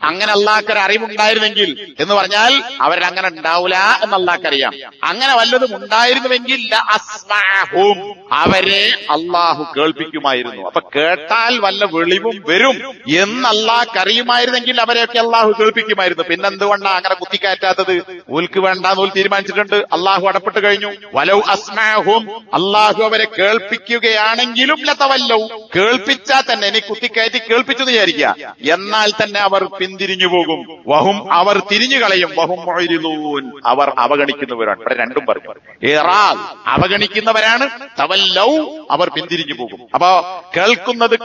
അങ്ങനെ അള്ളാഹ്ക്കൊരു അറിവുണ്ടായിരുന്നെങ്കിൽ എന്ന് പറഞ്ഞാൽ അവരങ്ങനെ ഉണ്ടാവൂല എന്ന് അള്ളാഹ്ക്കറിയാം. അങ്ങനെ വല്ലതും ഉണ്ടായിരുന്നുവെങ്കിൽ അസ്മഅഹും, അവരെ അള്ളാഹു കേൾപ്പിക്കുമായിരുന്നു. അപ്പൊ കേട്ടാൽ വല്ല വെളിവും വരും എന്ന് അള്ളാഹ്ക്കറിയുമായിരുന്നെങ്കിൽ അവരെയൊക്കെ അള്ളാഹു കേൾപ്പിക്കുമായിരുന്നു. പിന്നെന്തുകൊണ്ടാണ് അങ്ങനെ കുത്തിക്കയറ്റാത്തത്? ഓൽക്ക് വേണ്ടാന്ന് ഓൽ തീരുമാനിച്ചിട്ടുണ്ട്, അള്ളാഹു അടപ്പെട്ട് കഴിഞ്ഞു. വലൗ അസ്മഅഹും, അള്ളാഹു അവരെ കേൾപ്പിക്കുകയാണെങ്കിലും ലതവല്ലൗ, കേൾപ്പിച്ചാൽ തന്നെ, ഇനി കുത്തിക്കയറ്റി കേൾപ്പിച്ചു എന്ന് വിചാരിക്കുക, എന്നാൽ തന്നെ അവർ പിന്തിരിഞ്ഞു പോകും. വഹും, അവർ തിരിഞ്ഞു കളയും. വഹും മുഅ്രിദൂൻ, അവർ അവഗണിക്കുന്നവരാണ്. ഇവിടെ രണ്ടും പറഞ്ഞു, ഏറാൽ അവഗണിക്കുന്നവരാണ്, തവല്ലൗ അവർ പിന്തിരിഞ്ഞു പോകും. അപ്പോ കേൾക്കുന്നത്,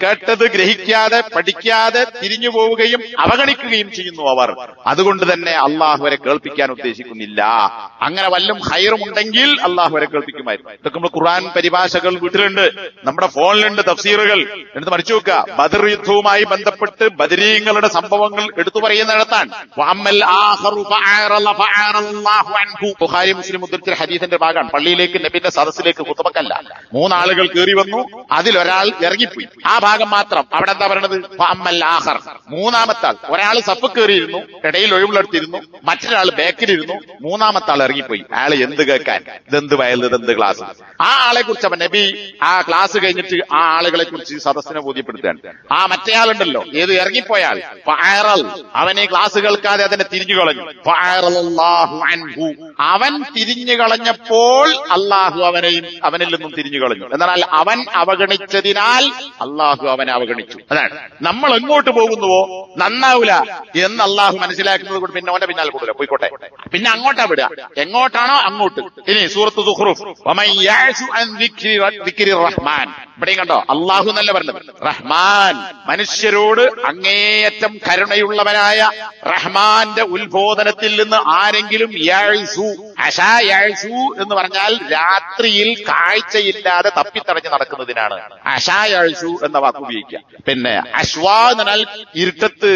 കേട്ടത് ഗ്രഹിക്കാതെ പഠിക്കാതെ തിരിഞ്ഞു പോവുകയും അവഗണിക്കുകയും ചെയ്യുന്നു അവർ. അതുകൊണ്ട് തന്നെ അള്ളാഹു വരെ കേൾപ്പിക്കാൻ ഉദ്ദേശിക്കുന്നില്ല. അങ്ങനെ വല്ലതും ഖൈറുമുണ്ടെങ്കിൽ അള്ളാഹു വരെ കേൾപ്പിക്കുമായിരുന്നു. ഇതൊക്കെ നമ്മൾ ഖുർആൻ പരിഭാഷകൾ വീട്ടിലുണ്ട്, നമ്മുടെ ഫോണിലുണ്ട്, തഫ്സീറുകൾ എടുത്ത് മറിച്ചു നോക്കുക. ബദർ യുദ്ധവുമായി ബന്ധപ്പെട്ട് ബദരീ മുസ്ലിങ്ങളുടെ സംഭവങ്ങൾ എടുത്തു പറയുന്നിടത്താണ്. ബുഖാരി മുസ്ലിം ഉദ്ധരിച്ച ഹദീസിന്റെ ഭാഗമാണ്. പള്ളിയിലേക്ക് നബിന്റെ സദസ്സിലേക്ക് ഖുതുബക്കല്ല, 3 ആളുകൾ കയറി വന്നു, അതിലൊരാൾ ഇറങ്ങിപ്പോയി. ആ ഭാഗം മാത്രം അവിടെ എന്താ പറയണത്? ഫഅമ്മൽ ആഖർ, 3-ാമത്തെ ആൾ. ഒരാൾ സഫ് കയറിയിരുന്നു, ഇടയിൽ ഒഴിവുള്ളെടുത്തിരുന്നു, മറ്റൊരാൾ ബാക്കിലിരുന്നു, 3-ാമത്തെ ആൾ ഇറങ്ങിപ്പോയി. അയാൾ എന്ത് കേൾക്കാൻ, ഇതെന്ത് വയൽ, ഇതെന്ത് ക്ലാസ്? ആ ആളെ കുറിച്ച് അപ്പൊ നബി ആ ക്ലാസ് കഴിഞ്ഞിട്ട് ആ ആളുകളെ കുറിച്ച് സദസ്സിനെ ബോധ്യപ്പെടുത്തുകയാണ്. ആ മറ്റേയാളുണ്ടല്ലോ, ഏത് ഇറങ്ങിപ്പോയാൽ ഫഅറൽ, അവനെ ക്ലാസ് കേൾക്കാതെ അതിനെ തിരിഞ്ഞു കളഞ്ഞു. ഫഅറല്ലാഹു അൻഹു, അവൻ തിരിഞ്ഞു കളഞ്ഞപ്പോൾ അള്ളാഹു അവനിൽ നിന്നും തിരിഞ്ഞു കളഞ്ഞു. എന്നാൽ അവൻ അവഗണിച്ചതിനാൽ അള്ളാഹു അവനെ അവഗണിച്ചു. അതാണ് നമ്മൾ എങ്ങോട്ട് പോകുന്നുവോ നന്നാവൂല എന്ന് അള്ളാഹു മനസ്സിലാക്കുന്നത് കൊണ്ട് പിന്നെ അവന്റെ പിന്നാലെ കൂടില്ല, പോയിക്കോട്ടെ, പിന്നെ അങ്ങോട്ടാ വിടുക, എങ്ങോട്ടാണോ അങ്ങോട്ട്. ഇനി സൂറത്ത് സുഖ്റൂഫ്, വമൻ യഅശു അൻ ദിക്രി റഹ്മാൻ, ഇവിടെയും കണ്ടോ അള്ളാഹു എന്നല്ല പറഞ്ഞത്, റഹ്മാൻ, മനുഷ്യരോട് അങ്ങേയറ്റം കരുണയുള്ളവനായ റഹ്മാന്റെ ഉത്ബോധനത്തിൽ നിന്ന് ആരെങ്കിലും യഅശു, അശാ യഅശു എന്ന് പറഞ്ഞാൽ രാത്രിയിൽ കാഴ്ചയില്ലാതെ തപ്പിത്തടഞ്ഞ് നടക്കുന്നതിനാണ് അശാ യഅശു എന്ന വാക്ക് ഉപയോഗിക്കുക. പിന്നെ അശ്വാ എന്ന് പറഞ്ഞാൽ ഇരുട്ടത്ത്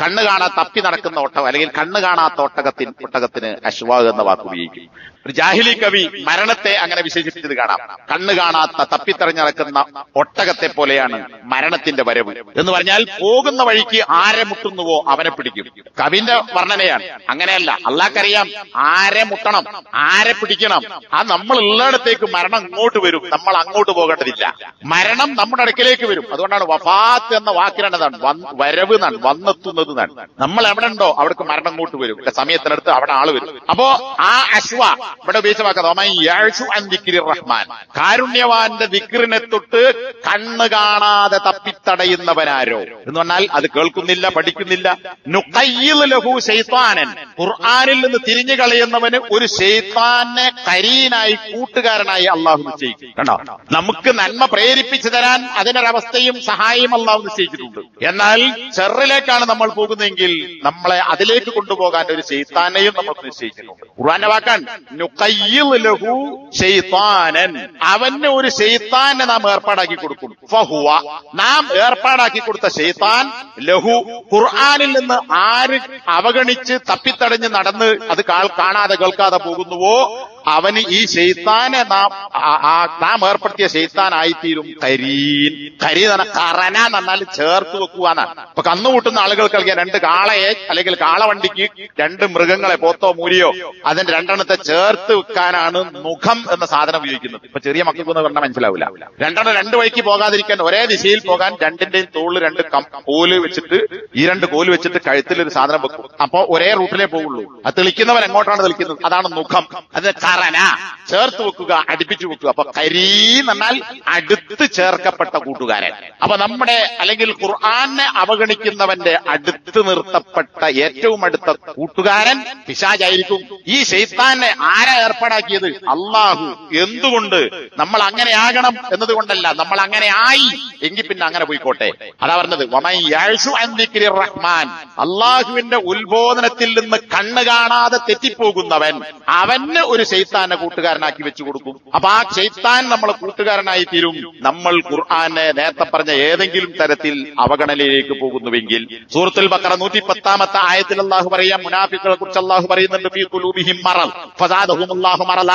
കണ്ണ് കാണാൻ തപ്പി നടക്കുന്ന ഒട്ടകം, അല്ലെങ്കിൽ കണ്ണ് കാണാത്ത ഒട്ടകത്തിന് അശ്വാ എന്ന വാക്ക് ഉപയോഗിക്കും. ഒരു ജാഹിലി കവി മരണത്തെ അങ്ങനെ വിശേഷിപ്പിച്ചത് കാണാം. കണ്ണ് കാണാത്ത തപ്പിത്തടഞ്ഞ് നടക്കുന്ന ഒട്ടകത്തെ പോലെയാണ് മരണത്തിന്റെ വരവ് എന്ന് പറഞ്ഞാൽ പോകുന്ന വഴിക്ക് ആരെ മുട്ടുന്നുവോ അവനെ പിടിക്കും. കവിന്റെ വർണ്ണനയാണ്. അങ്ങനെയല്ല, അള്ളാഹ്ക്കറിയാം ആരെ മുട്ടണം, ആരെ പിടിക്കണം. ആ നമ്മൾ ഉള്ളിടത്തേക്ക് മരണം ഇങ്ങോട്ട് വരും, നമ്മൾ അങ്ങോട്ട് പോകേണ്ടതില്ല. മരണം നമ്മുടെ അടുക്കലേക്ക് വരും. അതുകൊണ്ടാണ് വഫാത്ത് എന്ന വാക്കിനാണ് വരവ് എന്നാണ്, വന്നെത്തുന്നത് എന്നാണ്. നമ്മൾ എവിടെ ഉണ്ടോ അവിടേക്ക് മരണം ഇങ്ങോട്ട് വരും, സമയത്തിനടുത്ത് അവിടെ ആള് വരും. അപ്പോ ആ അശ്വ ഇവിടെ ഉപയോഗിച്ച വാക്കാണ് റഹ്മാൻ, കാരുണ്യവാന്റെ ദിക്റിനെ തൊട്ട് കണ്ണ് കാണാതെ തപ്പിത്തടയുന്നവനാരോ എന്ന് പറഞ്ഞാൽ അത് കേൾക്കുന്നില്ല, പഠിക്കുന്നില്ല. നുഖയ്യിദ് ലഹു ശൈത്താനൻ, ഖുർആനിൽ നിന്ന് തിരിഞ്ഞു കളയുന്നവന് ഒരു ശൈത്താനെ കരീനായി, കൂട്ടുകാരനായി അള്ളാഹു നിശ്ചയിക്കും. കണ്ടോ, നമുക്ക് നന്മ പ്രേരിപ്പിച്ചു തരാൻ അതിനൊരവസ്ഥയും സഹായം അള്ളാഹു നിശ്ചയിച്ചിട്ടുണ്ട്. എന്നാൽ ഷർറിലേക്കാണ് നമ്മൾ പോകുന്നതെങ്കിൽ നമ്മളെ അതിലേക്ക് കൊണ്ടുപോകാൻ ഒരു ശൈത്താനെയും നമുക്ക് നിശ്ചയിച്ചിട്ടുണ്ട്. ഖുർആന്റെ വാക്കാൻ നുഖയ്യിദ് ലഹു ശൈത്താനൻ, അവന് ഒരു ശൈത്താനെ നാം ഏർപ്പാടാക്കി കൊടുക്കും. ഫഹുവ, നാം ഏർപ്പാടാക്കി കൊടുത്ത ശൈത്താൻ, ലഹു, ഖുർആനിൽ നിന്ന് ആര് അവഗണിച്ച് തപ്പിത്തടഞ്ഞ് നടന്ന് അത് കാണാതെ കേൾക്കാതെ പോകുന്നുവോ അവന് ഈ ശൈത്താനെ നാം ഏർപ്പെടുത്തിയ ശൈത്താനായിത്തീരും. കരീൻ കറന എന്നാൽ ചേർത്ത് വെക്കുവാന്നാണ്. ഇപ്പൊ കന്നുകൂട്ടുന്ന ആളുകൾക്ക് നൽകിയ 2 കാളയെ അല്ലെങ്കിൽ കാളവണ്ടിക്ക് 2 മൃഗങ്ങളെ, പോത്തോ മൂരിയോ, അതിന് 2 ചേർത്ത് വെക്കാനാണ് മുഖം എന്ന സാധനം ഉപയോഗിക്കുന്നത്. ഇപ്പൊ ചെറിയ മക്കൾക്കൊന്നും പറഞ്ഞാൽ മനസ്സിലാവില്ല. 2 വഴിക്ക് പോകാതിരിക്കാൻ, ഒരേ ദിശയിൽ പോകാൻ 2ന്റെയും തോളിൽ 2 കോല് വെച്ചിട്ട്, ഈ 2 കോല് വെച്ചിട്ട് കഴുത്തിലൊരു സാധനം വെക്കും. അപ്പൊ ഒരേ റൂട്ടിലേ പോകുള്ളൂ. അത് തെളിക്കുന്നവൻ എങ്ങോട്ടാണ് തെളിക്കുന്നത്, അതാണ് മുഖം. അത് കറന, ചേർത്ത് വെക്കുക, അടുപ്പിച്ചു വെക്കുക. അപ്പൊ കരീൻ എന്നാൽ അടുത്ത് ചേർക്കപ്പെട്ട കൂട്ടുകാരൻ. അപ്പൊ നമ്മുടെ അല്ലെങ്കിൽ ഖുർആനെ അവഗണിക്കുന്നവന്റെ അടുത്ത് നിർത്തപ്പെട്ട ഏറ്റവും അടുത്ത കൂട്ടുകാരൻ പിശാചായിരിക്കും. ഈ ശൈത്താനെ ആരാ ഏർപ്പാടാക്കിയത്? അള്ളാഹു. എന്തുകൊണ്ട്? നമ്മൾ അങ്ങനെ ആകണം എന്നതുകൊണ്ടല്ല, നമ്മൾ അങ്ങനെ ആയി എങ്കിൽ പിന്നെ അങ്ങനെ പോയിക്കോട്ടെ. അതാ പറഞ്ഞത് വമൻ യഅശു അൻ ദിക്രി റഹ്മാൻ, അള്ളാഹുവിന്റെ ഉത്ബോധനത്തിൽ നിന്ന് കണ്ണ് കാണാതെ തെറ്റിപ്പോകുന്നവൻ, അവന് ഒരു ശൈത്താനെ കൂട്ടുകാരനാക്കി വെച്ചു കൊടുക്കും. അപ്പൊ ആ ശൈത്താൻ നമ്മളെ കൂട്ടുകാരനായി തീരും. നമ്മൾ ഖുർആനെ നേരത്തെ പറഞ്ഞ ഏതെങ്കിലും തരത്തിൽ അവഗണനയിലേക്ക് പോകുന്നുവെങ്കിൽ. സൂറത്തുൽ ബഖറ 110-ാമത്തെ ആയത്തിൽ അല്ലാഹു പറയാം, മുനാഫിക്കുകളെ കുറിച്ച് അല്ലാഹു പറയുന്നുണ്ട്, ഫീ ഖുലൂബിഹിം മറദ് ഫസാദഹുമുല്ലാഹു മറദ,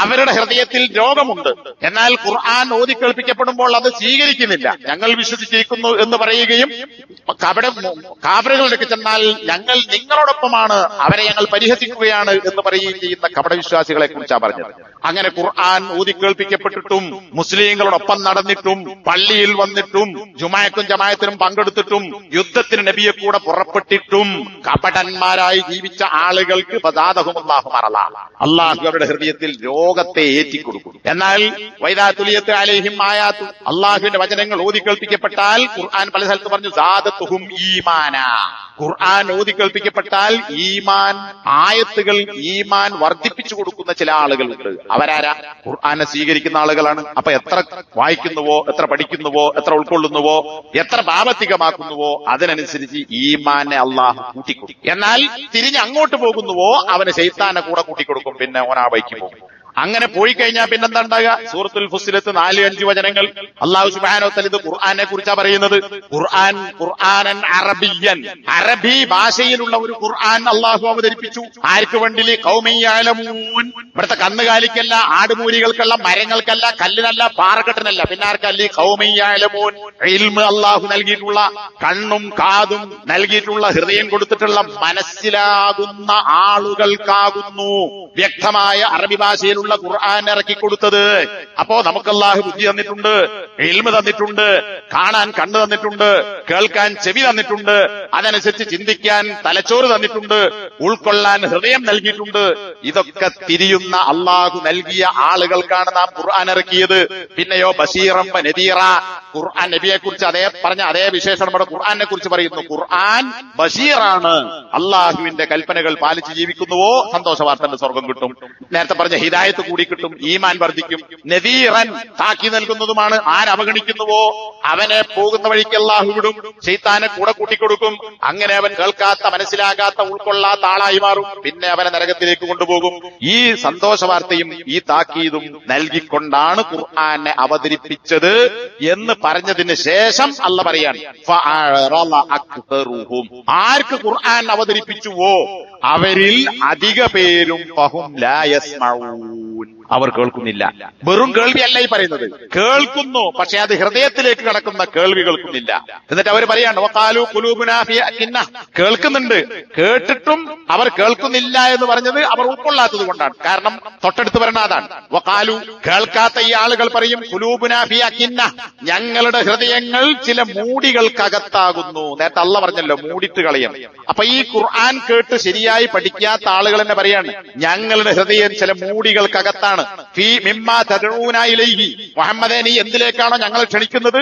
അവരുടെ ഹൃദയത്തിൽ രോഗമുണ്ട്. എന്നാൽ ഖുർആൻ ഓതി കേൾപ്പിക്കപ്പെടുമ്പോൾ അത് സ്വീകരിക്കുന്നില്ല. ഞങ്ങൾ വിശ്വസിച്ചിരിക്കുന്നു എന്ന് പറയുകയും കാഫിറുകളിലേക്ക് ചെന്നാൽ ഞങ്ങൾ നിങ്ങളോടൊപ്പമാണ്, അവരെ ഞങ്ങൾ പരിഹസിക്കുകയാണ് എന്ന് പറയുകയും ചെയ്യുന്ന കപടവിശ്വാസികളെ കുറിച്ചാണ് പറഞ്ഞത്. അങ്ങനെ ഖുർആൻ ഊതി കേൾപ്പിക്കപ്പെട്ടിട്ടും മുസ്ലിങ്ങളോടൊപ്പം നടന്നിട്ടും പള്ളിയിൽ വന്നിട്ടും ജുമാഅത്തും ജമാഅത്തിനും പങ്കെടുത്തിട്ടും യുദ്ധത്തിന് നബിയെ കൂടെ പുറപ്പെട്ടിട്ടും കപടന്മാരായി ജീവിച്ച ആളുകൾക്ക് ഫസാദഹുമുല്ലാഹു മറദ, അള്ളാഹു അവരുടെ ഹൃദയത്തിൽ രോഗത്തെ ഏറ്റിക്കൊടുക്കും. എന്നാൽ വൈദാ തുലിയത്ത് അലൈഹിം ആയാത്തു, അള്ളാഹുവിന്റെ വചനങ്ങൾ ഓതി കേൾപ്പിക്കപ്പെട്ടാൽ ഖുർആൻ പല സ്ഥലത്ത് പറഞ്ഞു സാദത്തുഹും ഈമാന, ഖുർആൻ ഓതി കേൾപ്പിക്കപ്പെട്ടാൽ ഈമാൻ, ആയത്തുകൾ ഈമാൻ വർദ്ധിപ്പിച്ചു കൊടുക്കുന്ന ചില ആളുകളുണ്ട്. അവരാരാ? ഖുർആനെ സ്വീകരിക്കുന്ന ആളുകളാണ്. അപ്പൊ എത്ര വായിക്കുന്നുവോ, എത്ര പഠിക്കുന്നുവോ, എത്ര ഉൾക്കൊള്ളുന്നുവോ, എത്ര ഭാവത്തികമാക്കുന്നുവോ അതിനനുസരിച്ച് ഈമാനെ അള്ളാഹു കൂട്ടിക്കൊടുക്കും. എന്നാൽ തിരിഞ്ഞ് അങ്ങോട്ട് പോകുന്നുവോ അവന് ശൈത്താനെ കൂടെ കൂട്ടിക്കൊടുക്കും. പിന്നെ ഓൻ ആ വഴിക്ക് പോകും. അങ്ങനെ പോയി കഴിഞ്ഞാൽ പിന്നെന്താ ഉണ്ടാകുക? സൂറത്തുൽ ഫുസ്സിലത്ത് 4-5 വചനങ്ങൾ അല്ലാഹു സുബ്ഹാനഹു വ തആല ഇത് ഖുർആനെ കുറിച്ചാ പറയുന്നത്. ഖുർആനൻ അറബിയ്യൻ, അറബി ഭാഷയിലുള്ള ഒരു ഖുർആൻ അല്ലാഹു അവതരിപ്പിച്ചു. ആർക്ക് വേണ്ടി? ഖൗമൻ യഅലമൂൻ. ഇവിടുത്തെ കന്നുകാലിക്കല്ല, ആടുമൂരികൾക്കല്ല, മരങ്ങൾക്കല്ല, കല്ലിനല്ല, പാറക്കെട്ടിനല്ല, പിന്നെ ആർക്കല്ല? ഖൗമൻ യഅലമൂൻ. ഇൽമ് അല്ലാഹു നൽകിയിട്ടുള്ള, കണ്ണും കാതും നൽകിയിട്ടുള്ള, ഹൃദയം കൊടുത്തിട്ടുള്ള, മനസ്സിലാകുന്ന ആളുകൾക്കാകുന്നു വ്യക്തമായ അറബി ഭാഷയിലുള്ള ഖുർആൻ ഇറക്കിക്കൊടുത്തത്. അപ്പോ നമുക്ക് അല്ലാഹു ബുദ്ധി തന്നിട്ടുണ്ട്, ഇൽമ് തന്നിട്ടുണ്ട്, കാണാൻ കണ്ണ് തന്നിട്ടുണ്ട്, കേൾക്കാൻ ചെവി തന്നിട്ടുണ്ട്, അതനുസരിച്ച് ചിന്തിക്കാൻ തലച്ചോറ് തന്നിട്ടുണ്ട്, ഉൾക്കൊള്ളാൻ ഹൃദയം നൽകിയിട്ടുണ്ട്. ഇതൊക്കെ തിരിയുന്ന അല്ലാഹു നൽകിയ ആളുകൾക്കാണ് നാം ഖുർആൻ ഇറക്കിയത്. പിന്നെയോ ബശീറൻ വ നദീറ. ഖുർആൻ നബിയെ കുറിച്ച് അതേ വിശേഷണം നമ്മുടെ ഖുർആനെ കുറിച്ച് പറയുന്നു. ഖുർആൻ ബശീറാണ്. അള്ളാഹുവിന്റെ കൽപ്പനകൾ പാലിച്ച് ജീവിക്കുന്നുവോ സന്തോഷ വാർത്തന്റെ സ്വർഗം കിട്ടും. നേരത്തെ പറഞ്ഞ ഹിദായത്ത് കൂടി കിട്ടും, ഈമാൻ വർദ്ധിക്കും. നദീറൻ താക്കി നൽകുന്നതുമാണ്. ആരവഗണിക്കുന്നുവോ അവനെ പോകുന്ന വഴിക്ക് അല്ലാഹു വിടും, ശൈത്താനെ കൂടെ കൂട്ടിക്കൊടുക്കും. അങ്ങനെ അവൻ കേൾക്കാത്ത, മനസ്സിലാകാത്ത, ഉൾക്കൊള്ളാത്ത ആളായി മാറും. പിന്നെ അവനെ നരകത്തിലേക്ക് കൊണ്ടുപോകും. ഈ സന്തോഷ വാർത്തയും ഈ താക്കീതും നൽകിക്കൊണ്ടാണ് ഖുർആനെ അവതരിപ്പിച്ചത് എന്ന് പറഞ്ഞതിന് ശേഷം അല്ല പറയാൻ ആർക്ക് ഖുർആൻ അവതരിപ്പിച്ചുവോ അവരിൽ അധിക പേരും ഫഹും ലാ യസ്മഊൻ, അവർ കേൾക്കുന്നില്ല. വെറും കേൾവിയല്ല ഈ പറയുന്നത്, കേൾക്കുന്നു, പക്ഷെ അത് ഹൃദയത്തിലേക്ക് കടക്കുന്ന കേൾവി കേൾക്കുന്നില്ല. എന്നിട്ട് അവർ പറയാണ് വഖാലു ഖുലൂബുനാ ഫീ അക്കിന്ന, കേൾക്കുന്നുണ്ട്, കേട്ടിട്ടും അവർ കേൾക്കുന്നില്ല എന്ന് പറഞ്ഞത് അവർ ഉൾക്കൊള്ളാത്തത് കൊണ്ടാണ്. കാരണം തൊട്ടടുത്ത് പറഞ്ഞ അതാണ്. വഖാലു, കേൾക്കാത്ത ഈ ആളുകൾ പറയും ഖുലൂബുനാ ഫീ അക്കിന്ന, ഞങ്ങളുടെ ഹൃദയങ്ങൾ ചില മൂടികൾക്കകത്താകുന്നു. നേരത്തെ അല്ലാഹ് പറഞ്ഞല്ലോ മൂടിട്ട് കളയും. അപ്പൊ ഈ ഖുർആൻ കേട്ട് ശരിയായി പഠിക്കാത്ത ആളുകൾ തന്നെ പറയാണ് ഞങ്ങളുടെ ഹൃദയം ചില മൂടികൾക്കകത്താണ്. ഫീ മിമ്മാ തദഊനാ ഇലൈഹി, മുഹമ്മദേ നീ എന്തിലേക്കാണോ ഞങ്ങളെ ക്ഷണിക്കുന്നത്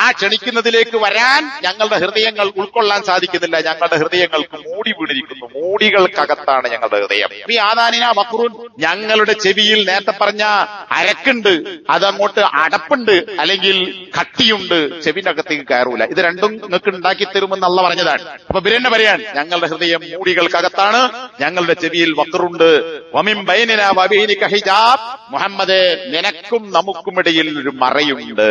ആ ക്ഷണിക്കുന്നതിലേക്ക് വരാൻ ഞങ്ങളുടെ ഹൃദയങ്ങൾ ഉൾക്കൊള്ളാൻ സാധിക്കുന്നില്ല. ഞങ്ങളുടെ ഹൃദയങ്ങൾക്ക് മൂടി വീണിരിക്കുന്നു, മൂടികൾക്കകത്താണ് ഞങ്ങളുടെ ഹൃദയം. ഫീ ആദാനിനാ വഖ്റുൻ, ഞങ്ങളുടെ ചെവിയിൽ നേരത്തെ പറഞ്ഞ അരക്കുണ്ട്, അതങ്ങോട്ട് അടപ്പുണ്ട്, അല്ലെങ്കിൽ കട്ടിയുണ്ട്, ചെവിന്റെ അകത്തേക്ക് കയറൂല. ഇത് രണ്ടും നിങ്ങൾക്ക് ഉണ്ടാക്കി തരുമെന്ന് അല്ലാഹ് പറഞ്ഞതാണ്. അപ്പൊ ഇവരെന്നെ പറയാൻ ഞങ്ങളുടെ ഹൃദയം മൂടികൾക്കകത്താണ്, ഞങ്ങളുടെ ചെവിയിൽ വഖറുണ്ട്. വമിൻ ബൈനിനാ വബൈനിക ഹിജാബ്, മുഹമ്മദേ നിനക്കും നമുക്കുമിടയിൽ ഒരു മറയുണ്ട്,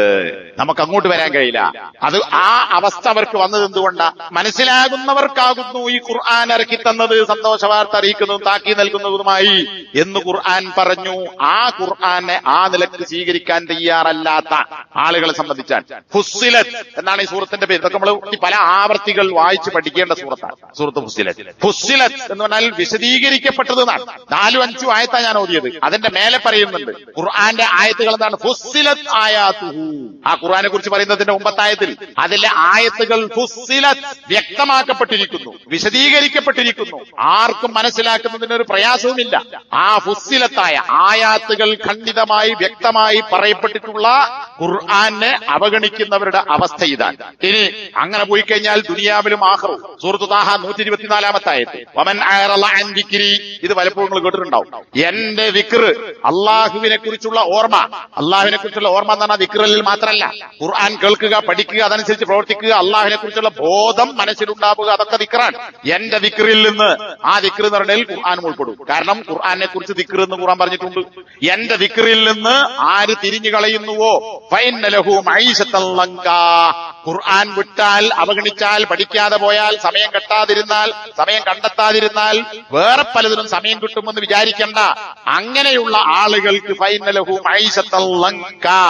നമുക്ക് അങ്ങോട്ട് വരാൻ കഴിയില്ല. അത് ആ അവസ്ഥ അവർക്ക് വന്നത് എന്തുകൊണ്ടാ? മനസ്സിലാകുന്നവർക്കാകുന്നു ഈ ഖുർആൻ ഇറക്കി തന്നത്, സന്തോഷ വാർത്ത അറിയിക്കുന്നതും താക്കി നൽകുന്നതുമായി എന്ന് ഖുർആൻ പറഞ്ഞു. ആ ഖുർആനെ ആ നിലക്ക് സ്വീകരിക്കാൻ തയ്യാറല്ലാത്ത ആളുകളെ സംബന്ധിച്ചാൽ ഫുസ്സിലത്ത് എന്നാണ് ഈ സൂറത്തിന്റെ പേര്. ഇതൊക്കെ നമ്മൾ പല ആവർത്തികൾ വായിച്ച് പഠിക്കേണ്ട സൂറത്താണ് സൂറത്ത് ഫുസ്സിലത്ത്. ഫുസ്സിലത്ത് എന്ന് പറഞ്ഞാൽ വിശദീകരിക്കപ്പെട്ടത് എന്നാണ്. 4-5 ആയത്താ ഞാൻ ഓതിയത്. അതിന്റെ മേലെ പറയുന്നുണ്ട് ഖുർആന്റെ ആയത്തുകൾ എന്താണ്? ഫുസ്സിലത്ത് ആയാതുഹു. ആ ഖുർആനെ കുറിച്ച് പറയുന്നതിന്റെ 9ാം ആയത്തിൽ അതിലെ ആയത്തുകൾ ഫുസ്സിലത്ത് വ്യക്തമാക്കപ്പെട്ടിരിക്കുന്നു, വിശദീകരിക്കപ്പെട്ടിരിക്കുന്നു. ആർക്കും മനസ്സിലാക്കുന്നതിനൊരു പ്രയാസവുമില്ല. ആ ഫുസ്സിലത്തായ ആയാത്തുകൾ ഖണ്ഡിതമായി വ്യക്തമായി പറയപ്പെട്ടിട്ടുള്ള ഖുർആനെ അവഗണിക്കുന്നവരുടെ അവസ്ഥ ഇതാണ്. ഇനി അങ്ങനെ പോയി കഴിഞ്ഞാൽ ദുനിയാവിലും ആഖിറവും. സൂറത്ത് താഹ 124-ാമത്തെ ആയത്ത് വമൻ അഅറള അൻ ദിക്രി, ഇത് പലപ്പോഴും നിങ്ങൾ കേട്ടിട്ടുണ്ടാവും. എന്റെ ദിക്ർ, അള്ളാഹുവിനെ കുറിച്ചുള്ള ഓർമ്മ. അള്ളാഹുവിനെ കുറിച്ചുള്ള ഓർമ്മ എന്ന് പറഞ്ഞാൽ ദിക്റിൽ മാത്രമല്ല, ഖുർആൻ കേൾക്കുക, പഠിക്കുക, അതനുസരിച്ച് പ്രവർത്തിക്കുക, അള്ളാഹുവിനെ കുറിച്ചുള്ള ബോധം മനസ്സിലുണ്ടാവുക, അതൊക്കെ ദിക്റാണ്. എന്റെ ദിക്റിൽ നിന്ന്, ആ ദിക്ർ എന്ന് പറഞ്ഞാൽ ഖുർആനും ഉൾപ്പെടും. കാരണം ഖുർആനെ കുറിച്ച് ദിക്ർ എന്ന് ഖുർആൻ പറഞ്ഞിട്ടുണ്ട്. എന്റെ ദിക്റിൽ നിന്ന് ആര് തിരിഞ്ഞു കളയുന്നുവോ ഫഇന്ന ലഹു മഈശത്തൻ ലങ്കാ, ഖുർആൻ വിട്ടാൽ, അവഗണിച്ചാൽ, പഠിക്കാതെ പോയാൽ, സമയം കണ്ടെത്താതിരുന്നാൽ വേറെ പലതിനും സമയം കിട്ടുമെന്ന് വിചാരിക്കണ്ട. അങ്ങനെയുള്ള ആളുകൾക്ക് ഫഇന്ന ലഹു മഈശത്തൻ ലങ്കാ,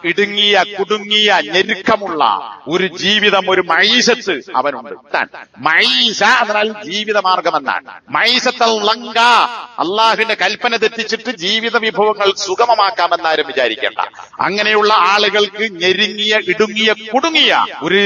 ഇടുങ്ങിയ, കുടുങ്ങിയ, ഞെരുക്കമുള്ള ഒരു ജീവിതം, ഒരു മഈശത്ത് അവനുണ്ട്. മഈശ എന്നാൽ ജീവിതമാർഗം എന്നാണ്. മഈശത്തൻ ലങ്കാ, അള്ളാഹുവിന്റെ കൽപ്പന തെറ്റിച്ചിട്ട് ജീവിത വിഭവങ്ങൾ സുഗമമാക്കാമെന്നാരും വിചാരിക്കേണ്ട. അങ്ങനെയുള്ള ആളുകൾക്ക് ഞെരുങ്ങിയ, ഇടുങ്ങിയ, കുടുങ്ങിയ ഒരു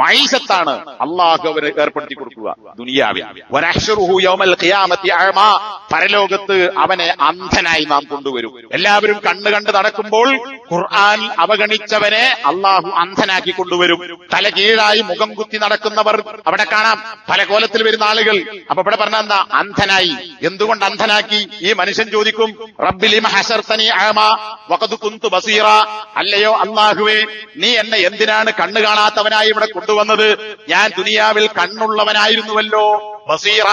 മഈശത്താണ് അള്ളാഹു അവരെ ഏർപ്പെടുത്തി കൊടുക്കുക ദുനിയാവിൽ. വനഹ്ശുറുഹു യൗമൽ ഖിയാമത്തി അഅമാ, പരലോകത്ത് അവനെ അന്ധനായി നാം കൊണ്ടുവരും. എല്ലാവരും കണ്ട് നടക്കുമ്പോൾ ഖുർആൻ അവഗണിച്ചവനെ അള്ളാഹു അന്ധനാക്കി കൊണ്ടുവരും. തല കീഴായി മുഖം കുത്തി നടക്കുന്നവർ അവിടെ കാണാം, പല കോലത്തിൽ വരുന്ന ആളുകൾ. അപ്പൊ ഇവിടെ പറഞ്ഞ എന്താ? അന്ധനായി. എന്തുകൊണ്ട് അന്ധനാക്കി? ഈ മനുഷ്യൻ ചോദിക്കും റബ്ബി ലിമ ഹശർതനി അഅമാ വഖദ് കുന്തു ബസീറ, അല്ലയോ അല്ലാഹുവേ നീ എന്നെ എന്തിനാണ് കണ്ണു കാണാത്തവനായി ഇവിടെ കൊണ്ടുവന്നത്? ഞാൻ ദുനിയാവിൽ കണ്ണുള്ളവനായിരുന്നുവല്ലോ. ബസീറ,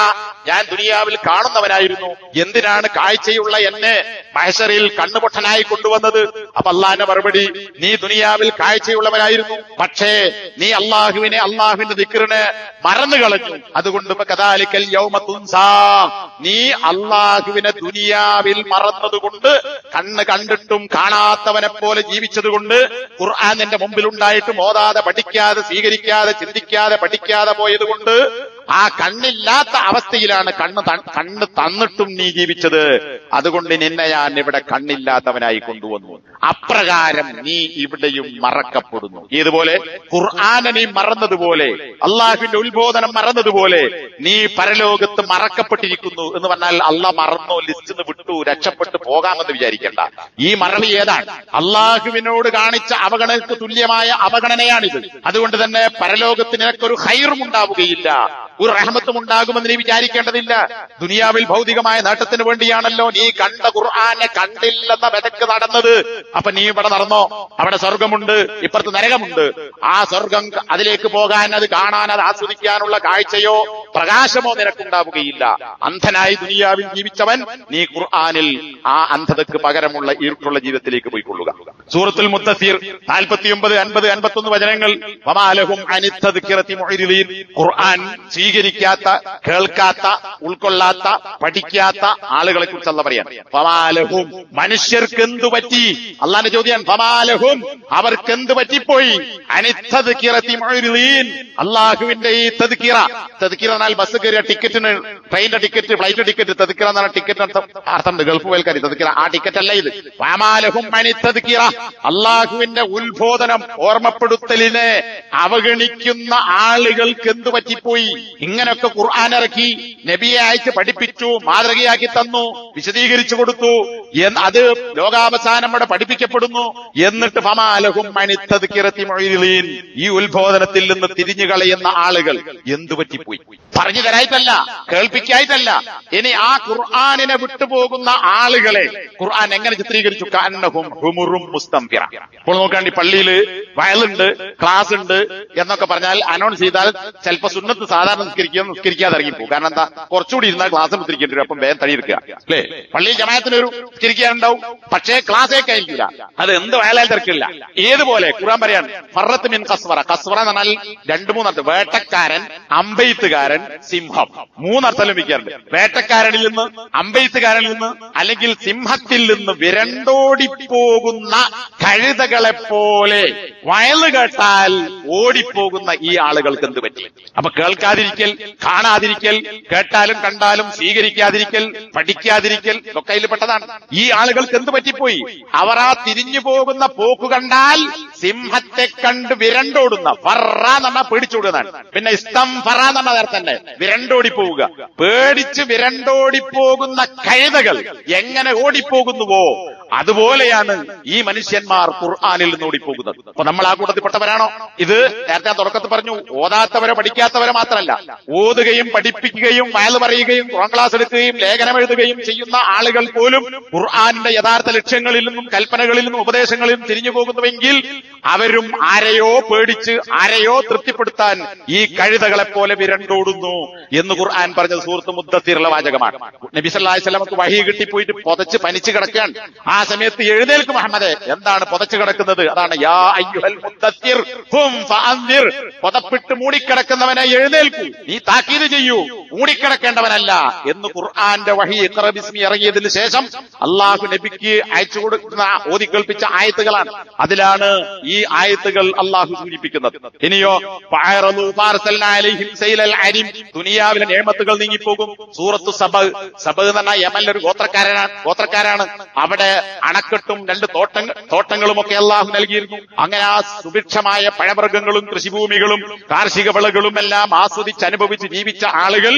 ഞാൻ ദുനിയാവിൽ കാണുന്നവനായിരുന്നു. എന്തിനാണ് കാഴ്ചയുള്ള എന്നെ മഹ്ശറിൽ കണ്ണുപൊട്ടനായി കൊണ്ടുവന്നത്? അപ്പൊ അള്ളാന്റെ മറുപടി, നീ ദുനിയാവിൽ കാഴ്ചയുള്ളവനായിരുന്നു, പക്ഷേ നീ അള്ളാഹുവിന്റെ ദിക്റിനെ മറന്നു കളഞ്ഞു. അതുകൊണ്ട് കദാലിക്കൽ യൗമ തുൻസാ, നീ അള്ളാഹുവിനെ ദുനിയാവിൽ മറന്നതുകൊണ്ട്, കണ്ണ് കണ്ടിട്ടും കാണാത്തവനെ പോലെ ജീവിച്ചതുകൊണ്ട്, ഖുർആൻ നിന്റെ മുമ്പിലുണ്ടായിട്ടും ഓതാതെ പഠിക്കാതെ സ്വീകരിക്കാതെ ചിന്തിക്കാതെ പഠിക്കാതെ പോയതുകൊണ്ട് ആ കണ്ണില്ലാത്ത അവസ്ഥയിലാണ് കണ്ണ് തന്നിട്ടും നീ ജീവിച്ചത്. അതുകൊണ്ട് നിന്നെ ഞാൻ ഇവിടെ കണ്ണില്ലാത്തവനായി കൊണ്ടുവന്നു. അപ്രകാരം നീ ഇവിടെയും മറക്കപ്പെടുന്നു. ഇതുപോലെ ഖുർആനെ നീ മറന്നതുപോലെ, അള്ളാഹുവിന്റെ ഉത്ബോധനം മറന്നതുപോലെ നീ പരലോകത്ത് മറക്കപ്പെട്ടിരിക്കുന്നു എന്ന് പറഞ്ഞാൽ അള്ളാഹ് മറന്നോ, ലിസ്റ്റിൽ നിന്ന് വിട്ടു, രക്ഷപ്പെട്ടു പോകാമെന്ന് വിചാരിക്കേണ്ട. ഈ മറവി ഏതാണ്? അള്ളാഹുവിനോട് കാണിച്ച അവഗണനക്ക് തുല്യമായ അവഗണനയാണിത്. അതുകൊണ്ട് തന്നെ പരലോകത്ത് നിനക്കൊരു ഖൈറും ഉണ്ടാവുകയില്ല, ഒരു റഹ്മത്തും ഉണ്ടാകുമെന്ന് നീ വിചാരിക്കേണ്ടതില്ല. ദുനിയാവിൽ ഭൗതികമായ നേട്ടത്തിന് വേണ്ടിയാണല്ലോ നീ കണ്ട ഖുർആനെ കണ്ടില്ലെന്ന വിലക്ക് നടന്നത്. അപ്പൊ നീ ഇവിടെ നടന്നോ? അവിടെ സ്വർഗമുണ്ട്, ഇപ്പുറത്ത് നരകമുണ്ട്. ആ സ്വർഗം, അതിലേക്ക് പോകാൻ, അത് കാണാൻ, അത് ആസ്വദിക്കാനുള്ള കാഴ്ചയോ പ്രകാശമോ നിനക്കുണ്ടാവുകയില്ല. അന്ധനായി ദുനിയാവിൽ ജീവിച്ചവൻ നീ ഖുർആനിൽ ആ അന്ധതയ്ക്ക് പകരമുള്ള ഇരുട്ടുള്ള ജീവിതത്തിലേക്ക് പോയിക്കൊള്ളുക. സൂറത്തുൽ മുദ്ദസ്സിർ 49, 50, 51 വചനങ്ങൾ. വമാലഹും അനിത്തദ്കിറതി മുഅ്രിദീൻ, ഖുർആൻ സ്വീകരിക്കാത്ത, കേൾക്കാത്ത, ഉൾക്കൊള്ളാത്ത, പഠിക്കാത്ത ആളുകളെ കുറിച്ച് അല്ലാഹ് പറയാണ്. ഫമാലഹും, മനുഷ്യർക്ക് എന്തു പറ്റി? അല്ലാഹുവിന്റെ ചോദ്യം, ഫമാലഹും, അവർക്ക് എന്ത് പറ്റിപ്പോയി? അനിത്തദ്കിറതി മുഅ്രിദീൻ, അല്ലാഹുവിന്റെ ഈ തദ്കിറ എന്നാൽ ബസ് കയറിയ ടിക്കറ്റിന്, ട്രെയിനിന്റെ ടിക്കറ്റ്, ഫ്ലൈറ്റ് ടിക്കറ്റ്, തദ്കിറ എന്നാണ് ടിക്കറ്റ് അർത്ഥമുണ്ട്, ഗൾഫ് വേൽക്കാരി തദ്കിറ, ആ ടിക്കറ്റ് അല്ല ഇത്. ഫമാലഹും അനിത്തദ്കിറ, അല്ലാഹുവിന്റെ ഉത്ബോധനം, ഓർമ്മപ്പെടുത്തലിനെ അവഗണിക്കുന്ന ആളുകൾക്ക് എന്തു പറ്റിപ്പോയി? ഇങ്ങനെയൊക്കെ ഖുർആൻ ഇറക്കി, നബിയെ അയച്ച് പഠിപ്പിച്ചു, മാതൃകയാക്കി തന്നു, വിശദീകരിച്ചു കൊടുത്തു, അത് ലോകാവസാനം ഇവിടെ പഠിപ്പിക്കപ്പെടുന്നു. എന്നിട്ട് ഫമാലഹും അനിത്തദ്കിറതി മുഅ്രിദീൻ, ഈ ഉത്ബോധനത്തിൽ നിന്ന് തിരിഞ്ഞു കളയുന്ന ആളുകൾ എന്തു പറ്റിപ്പോയി? പറഞ്ഞു തരായിട്ടല്ല, കേൾപ്പിക്കായിട്ടല്ല. ഇനി ആ ഖുർആനിനെ വിട്ടുപോകുന്ന ആളുകളെ ഖുർആൻ എങ്ങനെ ചിത്രീകരിച്ചു? കഅന്നഹും ഹുമുറും മുസ്തംഫിറ. ഇപ്പോൾ നോക്കാണ്ടി പള്ളിയിൽ വയലുണ്ട്, ക്ലാസ് ഉണ്ട് എന്നൊക്കെ പറഞ്ഞാൽ അനൗൺസ് ചെയ്താൽ ചിലപ്പോ സുന്നത്ത് സാധാരണ നിസ്കരിക്കാതെ ഇറങ്ങിപ്പോ. കാരണം എന്താ? കുറച്ചുകൂടി ഇരുന്നാൽ ക്ലാസ് നിസ്കരിക്കേണ്ടി വരും, അപ്പം വേഗം തടിയെടുക്കുക അല്ലേ? പള്ളിയിൽ ജമാഅത്തിന് ഒരു നിസ്കരിക്കാനുണ്ടാവും, പക്ഷേ ക്ലാസ്സേ കഴിക്കില്ല. അത് എന്ത് വയലാൽ തിരക്കില്ല. ഏതുപോലെ ഖുർആൻ പറയാണ്, ഫറത്ത് മിൻ ഖസ്വറ. ഖസ്വറ എന്ന് പറഞ്ഞാൽ 2-3 അർത്ഥം. വേട്ടക്കാരൻ, അമ്പെയ്ത്തുകാരൻ, സിംഹം, 3 അർത്ഥം ലഭിക്കാറുണ്ട്. വേട്ടക്കാരനിൽ നിന്ന്, അമ്പെയ്ത്തുകാരനിൽ നിന്ന്, അല്ലെങ്കിൽ സിംഹത്തിൽ നിന്ന് വിരണ്ടോടിപ്പോകുന്ന കഴുതകളെ പോലെ വയല് കേട്ടാൽ ഓടിപ്പോകുന്ന ഈ ആളുകൾക്ക് എന്ത് പറ്റി? അപ്പൊ കേൾക്കാതിരിക്കൽ, കാണാതിരിക്കൽ, കേട്ടാലും കണ്ടാലും സ്വീകരിക്കാതിരിക്കൽ, പഠിക്കാതിരിക്കൽ ഒക്കെ അതിൽ പെട്ടതാണ്. ഈ ആളുകൾക്ക് എന്ത് പറ്റിപ്പോയി? അവർ ആ തിരിഞ്ഞു പോകുന്ന പോക്ക് കണ്ടാൽ സിംഹത്തെ കണ്ട് വിരണ്ടോടുന്ന, ഫറ എന്ന് പറഞ്ഞാൽ പേടിച്ചോടുന്നതാണ്. പിന്നെ ഇസ്തംഫറ എന്ന് പറഞ്ഞ നേരത്തെ തന്നെ വിരണ്ടോടി പോവുക. പേടിച്ച് വിരണ്ടോടിപ്പോകുന്ന കഴുതകൾ എങ്ങനെ ഓടിപ്പോകുന്നുവോ അതുപോലെയാണ് ഈ മനുഷ്യന്മാർ ഖുർആനിൽ നിന്ന് ഓടിപ്പോകുന്നത്. അപ്പൊ നമ്മൾ ആ കൂട്ടത്തിൽപ്പെട്ടവരാണോ? ഇത് നേരത്തെ തുടക്കത്തിൽ പറഞ്ഞു, ഓതാത്തവരെ പഠിക്കാത്തവരെ മാത്രമല്ല, ഓതുകയും പഠിപ്പിക്കുകയും വയൽ പറയുകയും ഖുർആൻ ക്ലാസ് എടുക്കുകയും ലേഖനം എഴുതുകയും ചെയ്യുന്ന ആളുകൾ പോലും ഖുർആനിന്റെ യഥാർത്ഥ ലക്ഷ്യങ്ങളിൽ നിന്നും കൽപ്പനകളിൽ നിന്നും ഉപദേശങ്ങളിൽ നിന്നും തിരിഞ്ഞു പോകുന്നുവെങ്കിൽ അവരും ആരെയോ പേടിച്ച്, ആരെയോ തൃപ്തിപ്പെടുത്താൻ ഈ കഴുതകളെ പോലെ വിരണ്ടോടുന്നു എന്ന് ഖുർആൻ പറഞ്ഞത് സൂറത്ത് മുദ്ദസ്സിറിലെ വാചകമാണ്. നബി സല്ലല്ലാഹു അലൈഹി വസല്ലമക്ക് വഹി കിട്ടിപ്പോയിട്ട് പുതച്ച് പനിച്ചു കിടക്കാൻ. ആ സമയത്ത് എഴുന്നേൽക്ക് മുഹമ്മദേ. എന്താണ് പുതച്ചു കിടക്കുന്നത്? അതാണ് യാ അയ്യുഹൽ മുദ്ദസ്സിർ ഖും ഫഅൻദിർ. പുതപ്പിട്ട് മൂടിക്കിടക്കുന്നവനെ എഴുന്നേൽക്കൂ, നീ താക്കീത് ചെയ്യൂ, മൂടിക്കിടക്കേണ്ടവനല്ല എന്ന് ഖുർആന്റെ വഹി ഇഖ്റ ബിസ്മി ഇറങ്ങിയതിന് ശേഷം അള്ളാഹു നബിക്ക് അയച്ചു കൊടുക്കുന്ന, ഓതി കേൾപ്പിച്ച ആയത്തുകളാണ്. അതിലാണ് ഈ ആയത്തുകൾ അള്ളാഹു സൂചിപ്പിക്കുന്നത്. ഇനിയോ ദുനിയാവിലെ നിഅമത്തുകൾ നീങ്ങിപ്പോകും. സൂറത്തു സബ എന്ന് പറഞ്ഞാൽ യമനിലെ ഒരു ഗോത്രക്കാരാണ്. അവിടെ അണക്കെട്ടും 2 തോട്ടങ്ങളും ഒക്കെ അള്ളാഹു നൽകിയിരുന്നു. അങ്ങനെ ആ സുഭിക്ഷമായ പഴവർഗ്ഗങ്ങളും കൃഷിഭൂമികളും കാർഷിക വിളകളും എല്ലാം ആസ്വദിച്ച് അനുഭവിച്ച് ജീവിച്ച ആളുകൾ,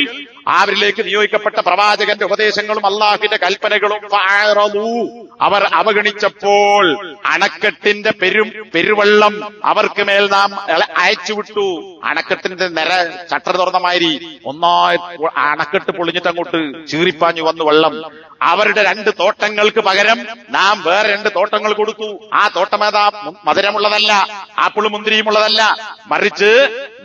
അവരിലേക്ക് നിയോഗിക്കപ്പെട്ട പ്രവാചകന്റെ ഉപദേശങ്ങളും അള്ളാഹുവിന്റെ കൽപ്പനകളും അവർ അവഗണിച്ചപ്പോൾ അണക്കെട്ടിന്റെ പെരുവെള്ളം അവർക്ക് മേൽ നാം അയച്ചുവിട്ടു. അണക്കെട്ടിന്റെ ഷട്ടർ തുറന്ന മാതിരി ഒന്നായി അണക്കെട്ട് പൊളിഞ്ഞിട്ട് അങ്ങോട്ട് ചീറിപ്പാഞ്ഞു വന്നു വെള്ളം. അവരുടെ 2 തോട്ടങ്ങൾക്ക് പകരം നാം വേറെ 2 തോട്ടങ്ങൾ കൊടുത്തു. ആ തോട്ടമേതാ മധുരമുള്ളതല്ല, ആപ്പിളും മുന്തിരിയുമുള്ളതല്ല, മറിച്ച്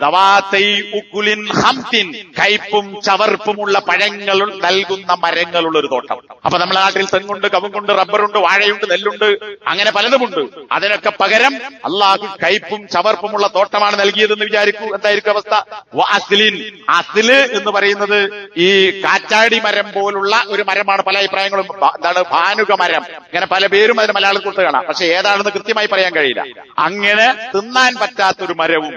ദവാതൈ ഉകുലിൻ ഖംതിൻ, കയ്പും ചവർപ്പുമുള്ള പഴങ്ങൾ നൽകുന്ന മരങ്ങളുള്ള ഒരു തോട്ടം. അപ്പൊ നമ്മുടെ നാട്ടിൽ തെങ്ങുണ്ട്, കവുങ്ങുണ്ട്, റബ്ബറുണ്ട്, വാഴയുണ്ട്, നെല്ലുണ്ട്, അങ്ങനെ പലതുമുണ്ട്. അതിനൊക്കെ പകരം അള്ളാഹു കയ്പും ചവർപ്പുമുള്ള തോട്ടമാണ് നൽകിയതെന്ന് വിചാരിക്കൂ. എന്തായിരിക്കും അവസ്ഥ? അസ്ലിൻ, അസ്ല് എന്ന് പറയുന്നത് ഈ കാറ്റാടി മരം പോലുള്ള ഒരു മരമാണ്. പല അഭിപ്രായങ്ങളും. എന്താണ്? ഭാനുക മരം, ഇങ്ങനെ പല പേരും അതിന് മലയാളത്തിൽ കൊടുത്ത് കാണാം. പക്ഷെ ഏതാണെന്ന് കൃത്യമായി പറയാൻ കഴിയില്ല. അങ്ങനെ തിന്നാൻ പറ്റാത്തൊരു മരവും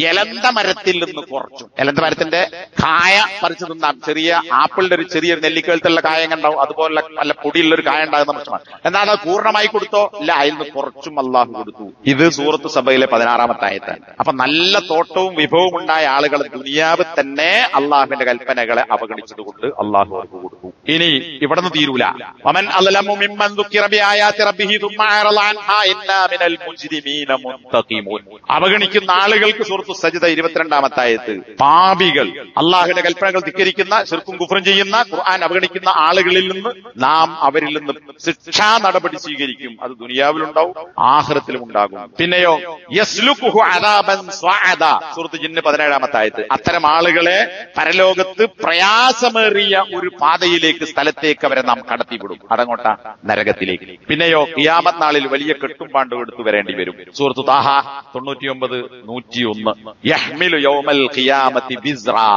എലന്ത മരത്തിൽ നിന്ന് കുറച്ചു. എലന്ത മരത്തിന്റെ കായ പറിച്ചു തിന്നാം. ചെറിയ ആപ്പിളിന്റെ ഒരു ചെറിയ നെല്ലിക്കലത്തുള്ള കായ ഉണ്ടാവും, അതുപോലെ നല്ല പൊടിയുള്ള ഒരു കായ ഉണ്ടാകുന്ന പ്രശ്നമാണ്. എന്നാൽ അത് പൂർണ്ണമായി കൊടുത്തോ? ഇല്ല, അതിൽ നിന്ന് കുറച്ചും അള്ളാഹു കൊടുത്തു. ഇത് സൂറത്ത് സബയിലെ 16-ാമത്തെ ആയത്താണ്. അപ്പൊ നല്ല തോട്ടവും വിഭവവും ഉണ്ടായ ആളുകൾ ദുനിയാവ് തന്നെ അള്ളാഹുവിന്റെ കൽപ്പനകളെ അവഗണിച്ചതുകൊണ്ട് അള്ളാഹു അവർക്ക് കൊടുത്തു. ഇനി ഇവിടെ നിന്ന് തീരൂല. വമൻ അളലമു മിമ്മൻ ദുക്കിറ ബിആയാതി റബ്ബിഹി തുമ്മ അറള അൻഹാ ഇന്നാ മിനൽ മുജ്രിമീന മുൻതഖിമൂൻ. അവഗണിക്കുന്ന ആളുകൾക്ക് സൂറത്തു സജ്ദ 22-ാമത്തെ ആയത്ത്. പാപികൾ, അള്ളാഹുവിന്റെ കൽപ്പനകൾ ധിക്കരിക്കുന്ന, ശിർക്കും കുഫ്റും ചെയ്യുന്ന, ഖുർആൻ അവഗണിക്കുന്ന ആളുകളിൽ നിന്ന് നാം അവരിൽ നിന്ന് ശിക്ഷാ നടപടി സ്വീകരിക്കും. അത് ദുനിയാവിലുണ്ടാവും, ആഖിറത്തിലും ഉണ്ടാകും. പിന്നെയോ യസ്ലുഖുഹു അദാബൻ സ്വഅദ, സൂറത്ത് ജിന്ന് 17-ാമത്തെ ആയത്ത്. അത്തരം ആളുകളെ പരലോകത്ത് പ്രയാസമേറിയ ഒരു പാതയിലേക്ക്, സ്ഥലത്തേക്ക് അവരെ നാം കടത്തിവിടും. അതങ്ങോട്ട നരകത്തിലേക്ക്. പിന്നെയോ ഖിയാമത്ത് നാളിൽ വലിയ കെട്ടും പാണ്ടും എടുത്തു വരേണ്ടി വരും. സൂറത്ത് താഹ 99, 101. യഹ്മിലു യൗമൽ ഖിയാമത്തി ബിസ്റാ.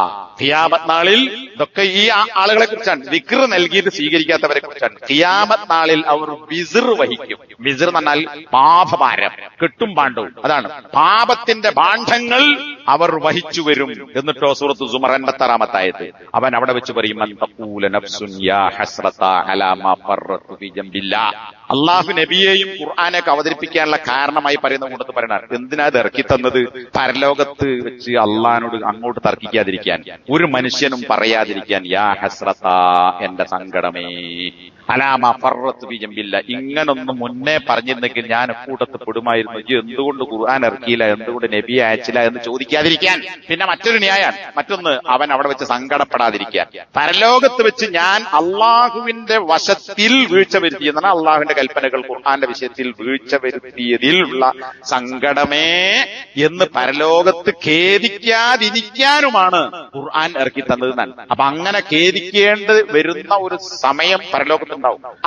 ഖിയാമത്ത് നാളിൽ ഇതൊക്കെ ഈ ആളുകളെ കുറിച്ചാണ്. ദിക്ർ നൽകിയിട്ട് സ്വീകരിക്കാത്തവരെ കുറിച്ചാണ്. ഖിയാമത്ത് നാളിൽ അവർ ബിസ്ർ വഹിക്കും. ബിസ്ർ എന്ന് പറഞ്ഞാൽ പാപഭാരം, കെട്ടും പാണ്ടവും. അതാണ് പാപത്തിന്റെ ഭാണ്ഡങ്ങൾ അവർ വഹിച്ചു വരും. എന്നിട്ടോ സൂറത്ത് സുമർ 86-ാമത്തെ ആയത്ത്. അവൻ അവിടെ വെച്ച് പറയും, അള്ളാഹു നബിയെയും ഖുർആനൊക്കെ അവതരിപ്പിക്കാനുള്ള കാരണമായി പറയുന്ന കൂട്ടത്ത് പറയണ എന്തിനാ ഇത് ഇറക്കി തന്നത്? പരലോകത്ത് വെച്ച് അള്ളഹാനോട് അങ്ങോട്ട് തർക്കിക്കാതിരിക്കാൻ, ഒരു മനുഷ്യനും പറയാതിരിക്കാൻ. യാ ഹസ്രത്ത, എന്റെ സങ്കടമേ, അലാമ ഫറത്ത് ബി ജംബില്ല. ഇങ്ങനൊന്നും മുന്നേ പറഞ്ഞിരുന്നെങ്കിൽ ഞാൻ കൂട്ടത്ത് പെടുമായിരുന്നു. എന്തുകൊണ്ട് ഖുർആൻ ഇറക്കിയില്ല, എന്തുകൊണ്ട് നബിയെ അയച്ചില്ല എന്ന് ചോദിക്കാതിരിക്കാൻ. പിന്നെ മറ്റൊരു ന്യായം, മറ്റൊന്ന് അവൻ അവിടെ വെച്ച് സങ്കടപ്പെടാതിരിക്കാൻ. പരലോകത്ത് വെച്ച് ഞാൻ അള്ളാഹുവിന്റെ വശത്തിൽ വീഴ്ച വരുത്തിയെന്നാണ്, അള്ളാഹുവിന്റെ കൽപ്പനകൾ ഖുർആന്റെ വിഷയത്തിൽ വീഴ്ച വരുത്തിയതിൽ ഉള്ള സങ്കടമേ എന്ന് പരലോകത്ത് ഖേദിക്കാതിരിക്കാനുമാണ് ഖുർആൻ ഇറക്കി തന്നതെന്നാണ്. അപ്പൊ അങ്ങനെ ഖേദിക്കേണ്ടി വരുന്ന ഒരു സമയം പരലോകത്തുണ്ടാവും.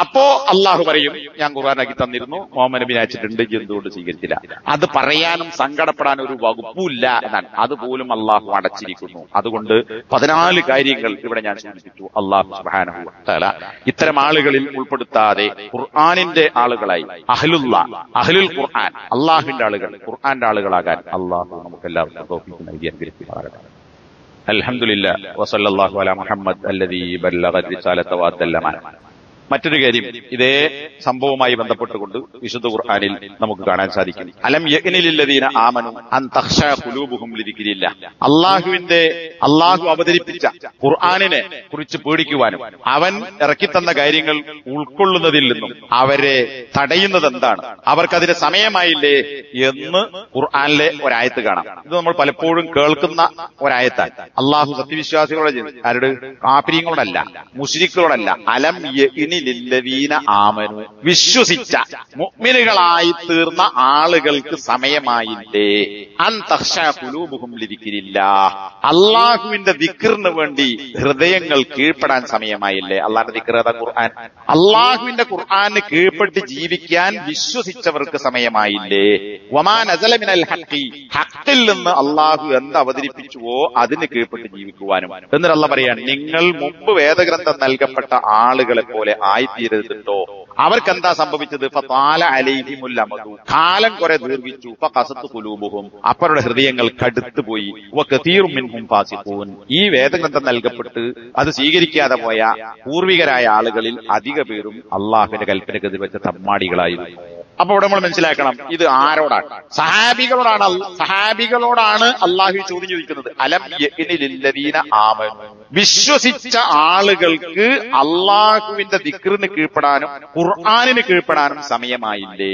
അപ്പോ അള്ളാഹു പറയും, ഞാൻ ഖുർആൻ ഇറക്കി തന്നിരുന്നു, മുഹമ്മദ് നബിയെ അയച്ചിട്ടുണ്ട്, എന്തുകൊണ്ട് സ്വീകരിച്ചില്ല? അത് പറയാനും സങ്കടപ്പെടാനും ഒരു വകുപ്പില്ല എന്നാണ്. അതുപോലും അള്ളാഹു അടച്ചിരിക്കുന്നു. അതുകൊണ്ട് 14 കാര്യങ്ങൾ ഇവിടെ ഞാൻ സൂചിപ്പിച്ചു. അള്ളാഹു സുബ്ഹാനഹു വ തആല ഇത്തരം ആളുകളിൽ ഉൾപ്പെടുത്താതെ ഖുർആനിന്റെ ആളുകളായി, അഹ്ലുൽ ഖുർആൻ, അള്ളാഹുവിന്റെ ആളുകൾ, ഖുർആന്റെ ആളുകളാകാൻ അള്ളാഹു നമുക്കെല്ലാവർക്കും തൗഫീഖ് നൽകി അനുഗ്രഹിക്കുമാറാകട്ടെ. അൽഹംദുലില്ലാഹ് വസല്ലല്ലാഹു അലാ മുഹമ്മദ് അല്ലദീ ബല്ലഗ റിസാലത വഅദ്ദൽ അമാന. മറ്റൊരു കാര്യം, ഇതേ സംഭവവുമായി ബന്ധപ്പെട്ടുകൊണ്ട് വിശുദ്ധ ഖുർആനിൽ നമുക്ക് കാണാൻ സാധിക്കും. അലം യഅ്നിലില്ലദീന ആമനു അൻ തഖ്ശഅ ഖുലൂബുഹും ലിദിക്രില്ലാഹ്. അള്ളാഹു അവതരിപ്പിച്ച ഖുർആനിനെ കുറിച്ച് പേടിക്കുവാനും അവൻ ഇറക്കിത്തന്ന കാര്യങ്ങൾ ഉൾക്കൊള്ളുന്നതിൽ നിന്നും അവരെ തടയുന്നത് എന്താണ്, അവർക്കതിന് സമയമായില്ലേ എന്ന് ഖുർആനിലെ ഒരായത്ത് കാണാം. ഇത് നമ്മൾ പലപ്പോഴും കേൾക്കുന്ന ഒരായത്താണ്. അള്ളാഹു സത്യവിശ്വാസികളോട്, ആരുടെ? കാഫിരീങ്ങളോടല്ല, മുശ്രിക്കുകളോടല്ല. അലം ലില്ലദീന ആമനു, വിശ്വസിച്ച മുഅ്മിനുകളായി തീർന്ന ആളുകൾക്ക് സമയമായില്ലേ? അൻ തഖ്ശഅ ഖുലൂബുഹും ലിദിക്രില്ലാഹ്, അല്ലാഹുവിന്റെ ദിക്റിന് വേണ്ടി ഹൃദയങ്ങൾ കീഴ്പ്പെടാൻ സമയമായില്ലേ? അല്ലാഹുവിന്റെ ദിക്ർ ഏതാ? ഖുർആൻ. അല്ലാഹുവിന്റെ ഖുർആന് കീഴ്പ്പെട്ട് ജീവിക്കാൻ വിശ്വസിച്ചവർക്ക് സമയമായില്ലേ? വമാ നസല മിനൽ ഹഖി, ഹഖിൽ നിന്ന് അല്ലാഹു എന്ത് അവതരിപ്പിച്ചുവോ അതിന് കീഴ്പ്പെട്ട് ജീവിക്കുവാനും. എന്നിട്ട് അല്ലാഹു പറയാണ്, നിങ്ങൾ മുമ്പ് വേദഗ്രന്ഥം നൽകപ്പെട്ട ആളുകളെ പോലെ ആയിത്തീരരുതോ. അവർക്കെന്താ സംഭവിച്ചത്? ഫതാല അലൈഹിമുൽ അമദു, കാലം കുറെ ദീർഘിച്ചു. ഫഖസത് ഖുലൂബുഹും, അവരുടെ ഹൃദയങ്ങൾ കടുത്തുപോയി. വകതീറും മിൻഹും ഫാസിഖൂൻ, ഈ വേദഗ്രന്ഥം നൽകപ്പെട്ട് അത് സ്വീകരിക്കാതെ പോയ പൂർവികരായ ആളുകളിൽ അധിക പേരും അള്ളാഹുവിന്റെ കൽപ്പനക്കെതിരെ വെച്ച തമ്മാടികളായിരുന്നു. അപ്പൊ ഇവിടെ നമ്മൾ മനസ്സിലാക്കണം, ഇത് ആരോടാണ്? സഹാബികളോടാണ്. സഹാബികളോടാണ് അള്ളാഹു ചോദ്യം ചോദിക്കുന്നത്. അലം യഅ്നി ലില്ലദീന ആമനു, വിശ്വസിച്ച ആളുകൾക്ക് അള്ളാഹുവിന്റെ ദിക്റിന് കീഴ്പ്പെടാനും ഖുർആനിന് കീഴ്പ്പെടാനും സമയമായില്ലേ?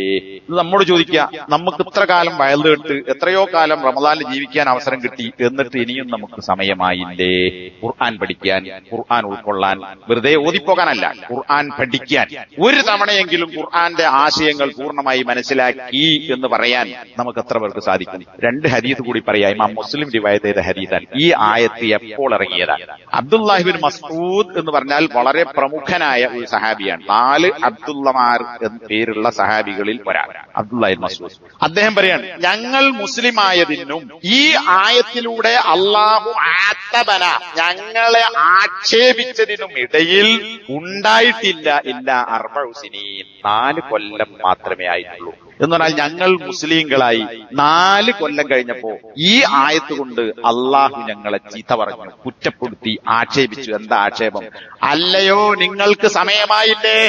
ഇത് നമ്മോട് ചോദിക്കുക. നമുക്ക് ഇത്ര കാലം വയൽ കേട്ട് എത്രയോ കാലം റമദാനിൽ ജീവിക്കാൻ അവസരം കിട്ടി, എന്നിട്ട് ഇനിയും നമുക്ക് സമയമായില്ലേ ഖുർആൻ പഠിക്കാൻ, ഖുർആൻ ഉൾക്കൊള്ളാൻ? വെറുതെ ഓതിപ്പോകാനല്ല, ഖുർആൻ പഠിക്കാൻ. ഒരു തവണയെങ്കിലും ഖുർആന്റെ ആശയങ്ങൾ പൂർണ്ണമായി മനസ്സിലാക്കി എന്ന് പറയാൻ നമുക്ക് എത്ര പേർക്ക് സാധിക്കും? രണ്ട് ഹദീസ് കൂടി പറയാം. ഇമാം മുസ്ലിം റിവായത്ത് ചെയ്ത ഹദീസാണ്. ഈ ആയത്ത് എപ്പോൾ ഇറങ്ങിയതാണ്? അബ്ദുല്ലാഹിബിൻ മസ്ഊദ് എന്ന് പറഞ്ഞാൽ വളരെ പ്രമുഖനായ ഒരു സഹാബിയാണ്. 4 അബ്ദുള്ളമാർ എന്ന പേരുള്ള സഹാബികളിൽ ഒരാൾ അബ്ദുല്ലാഹിബിൻ മസ്ഊദ്. അദ്ദേഹം പറയാണ്, ഞങ്ങൾ മുസ്ലിമായതിനും ഈ ആയത്തിലൂടെ അള്ളാഹു ആത്തബന, ഞങ്ങളെ ആക്ഷേപിച്ചതിനും ഇടയിൽ ഉണ്ടായിട്ടില്ല ഇല്ല 40 സിനീൻ, 4 കൊല്ലം മാത്രമേ ആയിട്ടുള്ളൂ. എന്ന് പറഞ്ഞാൽ ഞങ്ങൾ മുസ്ലിങ്ങളായി 4 കൊല്ലം കഴിഞ്ഞപ്പോ ഈ ആയത്ത് കൊണ്ട് അള്ളാഹു ഞങ്ങളെ ചീത്ത പറഞ്ഞു, കുറ്റപ്പെടുത്തി, ആക്ഷേപിച്ചു. എന്താ ആക്ഷേപം? അല്ലയോ നിങ്ങൾക്ക് സമയമായില്ലേ?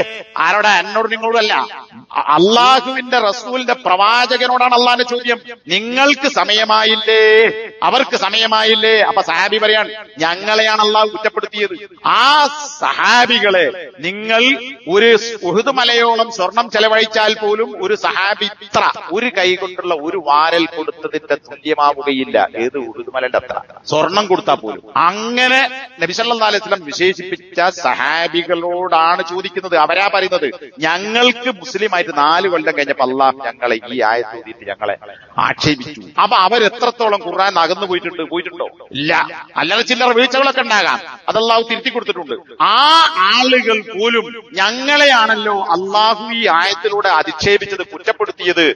ആരോടാ? എന്നോട്, നിങ്ങളോടല്ല, അള്ളാഹുവിന്റെ റസൂലിന്റെ പ്രവാചകനോടാണ് അള്ളാഹിന്റെ ചോദ്യം. നിങ്ങൾക്ക് സമയമായില്ലേ? അവർക്ക് സമയമായില്ലേ? അപ്പൊ സഹാബി പറയാണ്, ഞങ്ങളെയാണ് അള്ളാഹു കുറ്റപ്പെടുത്തിയത്. ആ സഹാബികളെ നിങ്ങൾ ഒരു ഉഹുദ് മലയോളം സ്വർണം ചെലവഴിച്ചാൽ പോലും ഒരു സഹാബി ഇത്ര ഒരു കൈ കൊണ്ടുള്ള ഒരു വാരൽ കൊടുത്തതിന്റെ തുല്യമാവുകയില്ല. ഏത് ഉഹുദ് മലന്റെ അത്ര സ്വർണം കൊടുത്താൽ പോലും. അങ്ങനെ നബി സല്ലല്ലാഹു അലൈഹി വസല്ലം വിശേഷിപ്പിച്ച സഹാബികളോടാണ് ചോദിക്കുന്നത്. അവരാ പറയുന്നത്, ഞങ്ങൾക്ക് മുസ്ലിമായിട്ട് 4 കൊല്ലം കഴിഞ്ഞപ്പോ അള്ളാഹ് ഞങ്ങളെ ഈ ആയത്ത് ഓതിയിട്ട് ഞങ്ങളെ ആക്ഷേപിച്ചു. അപ്പൊ അവരെത്രത്തോളം ഖുർആൻ അകന്നു പോയിട്ടുണ്ടോ? ഇല്ല. അല്ലറ ചില്ലറ വീഴ്ചകളൊക്കെ ഉണ്ടാകാം, അത് അള്ളാഹു തിരുത്തി കൊടുത്തിട്ടുണ്ട്. ആ ആളുകൾ പോലും ഞങ്ങളെയാണല്ലോ അള്ളാഹു ഈ ആയത്തിലൂടെ അധിക്ഷേപിച്ചത്, കുറ്റപ്പെടുത്തിയത്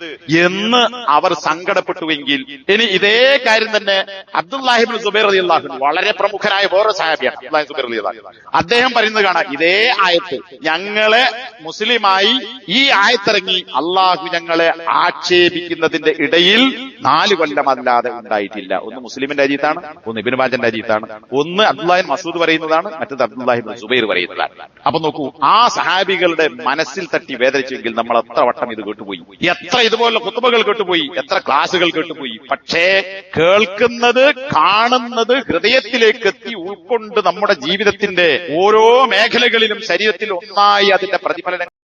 എന്ന് അവർ സങ്കടപ്പെട്ടുവെങ്കിൽ, ഇനി ഇതേ കാര്യം തന്നെ അബ്ദുല്ലാഹിബ്നു സുബൈർ റളിയല്ലാഹു അൻഹു, വളരെ പ്രമുഖനായ വേറെ സഹാബിയാണ് അബ്ദുല്ലാഹി സുബൈർ റളിയല്ലാഹു അൻഹു. അദ്ദേഹം പറയുന്നത് കാണാം, ഇതേ ആയത്ത് ഞങ്ങളെ മുസ്ലിമായി ഈ ആയത്തിറങ്ങി അള്ളാഹു ഞങ്ങളെ ആക്ഷേപിക്കുന്നതിന്റെ ഇടയിൽ 4 കൊല്ലം അല്ലാതെ ഉണ്ടായിട്ടില്ല. ഒന്ന് മുസ്ലിമിന്റെ അരീത്താണ്, ഒന്ന് ഇബ്നു മാജന്റെ അരീത്താണ്, ഒന്ന് അബ്ദുല്ലാഹിബ്നു മസ്ഊദ് പറയുന്നതാണ്, മറ്റത് അബ്ദുല്ലാഹിബ്നു സുബൈർ പറയുന്നതാണ്. അപ്പൊ നോക്കൂ, ആ സഹാബികളുടെ മനസ്സിൽ തട്ടി വേദനിച്ചെങ്കിൽ നമ്മൾ എത്ര വട്ടം ഇത് കേട്ടുപോയി, എത്ര ഇതുപോലുള്ള ഖുതുബകൾ കേട്ടുപോയി, എത്ര ക്ലാസുകൾ കേട്ടുപോയി. പക്ഷേ കേൾക്കുന്നത്, കാണുന്നത് ഹൃദയത്തിലേക്ക് എത്തി ഉൾക്കൊണ്ട് നമ്മുടെ ജീവിതത്തിന്റെ ഓരോ മേഖലകളിലും ശരീരത്തിൽ ഒന്നായി അതിന്റെ പ്രതിഫലനം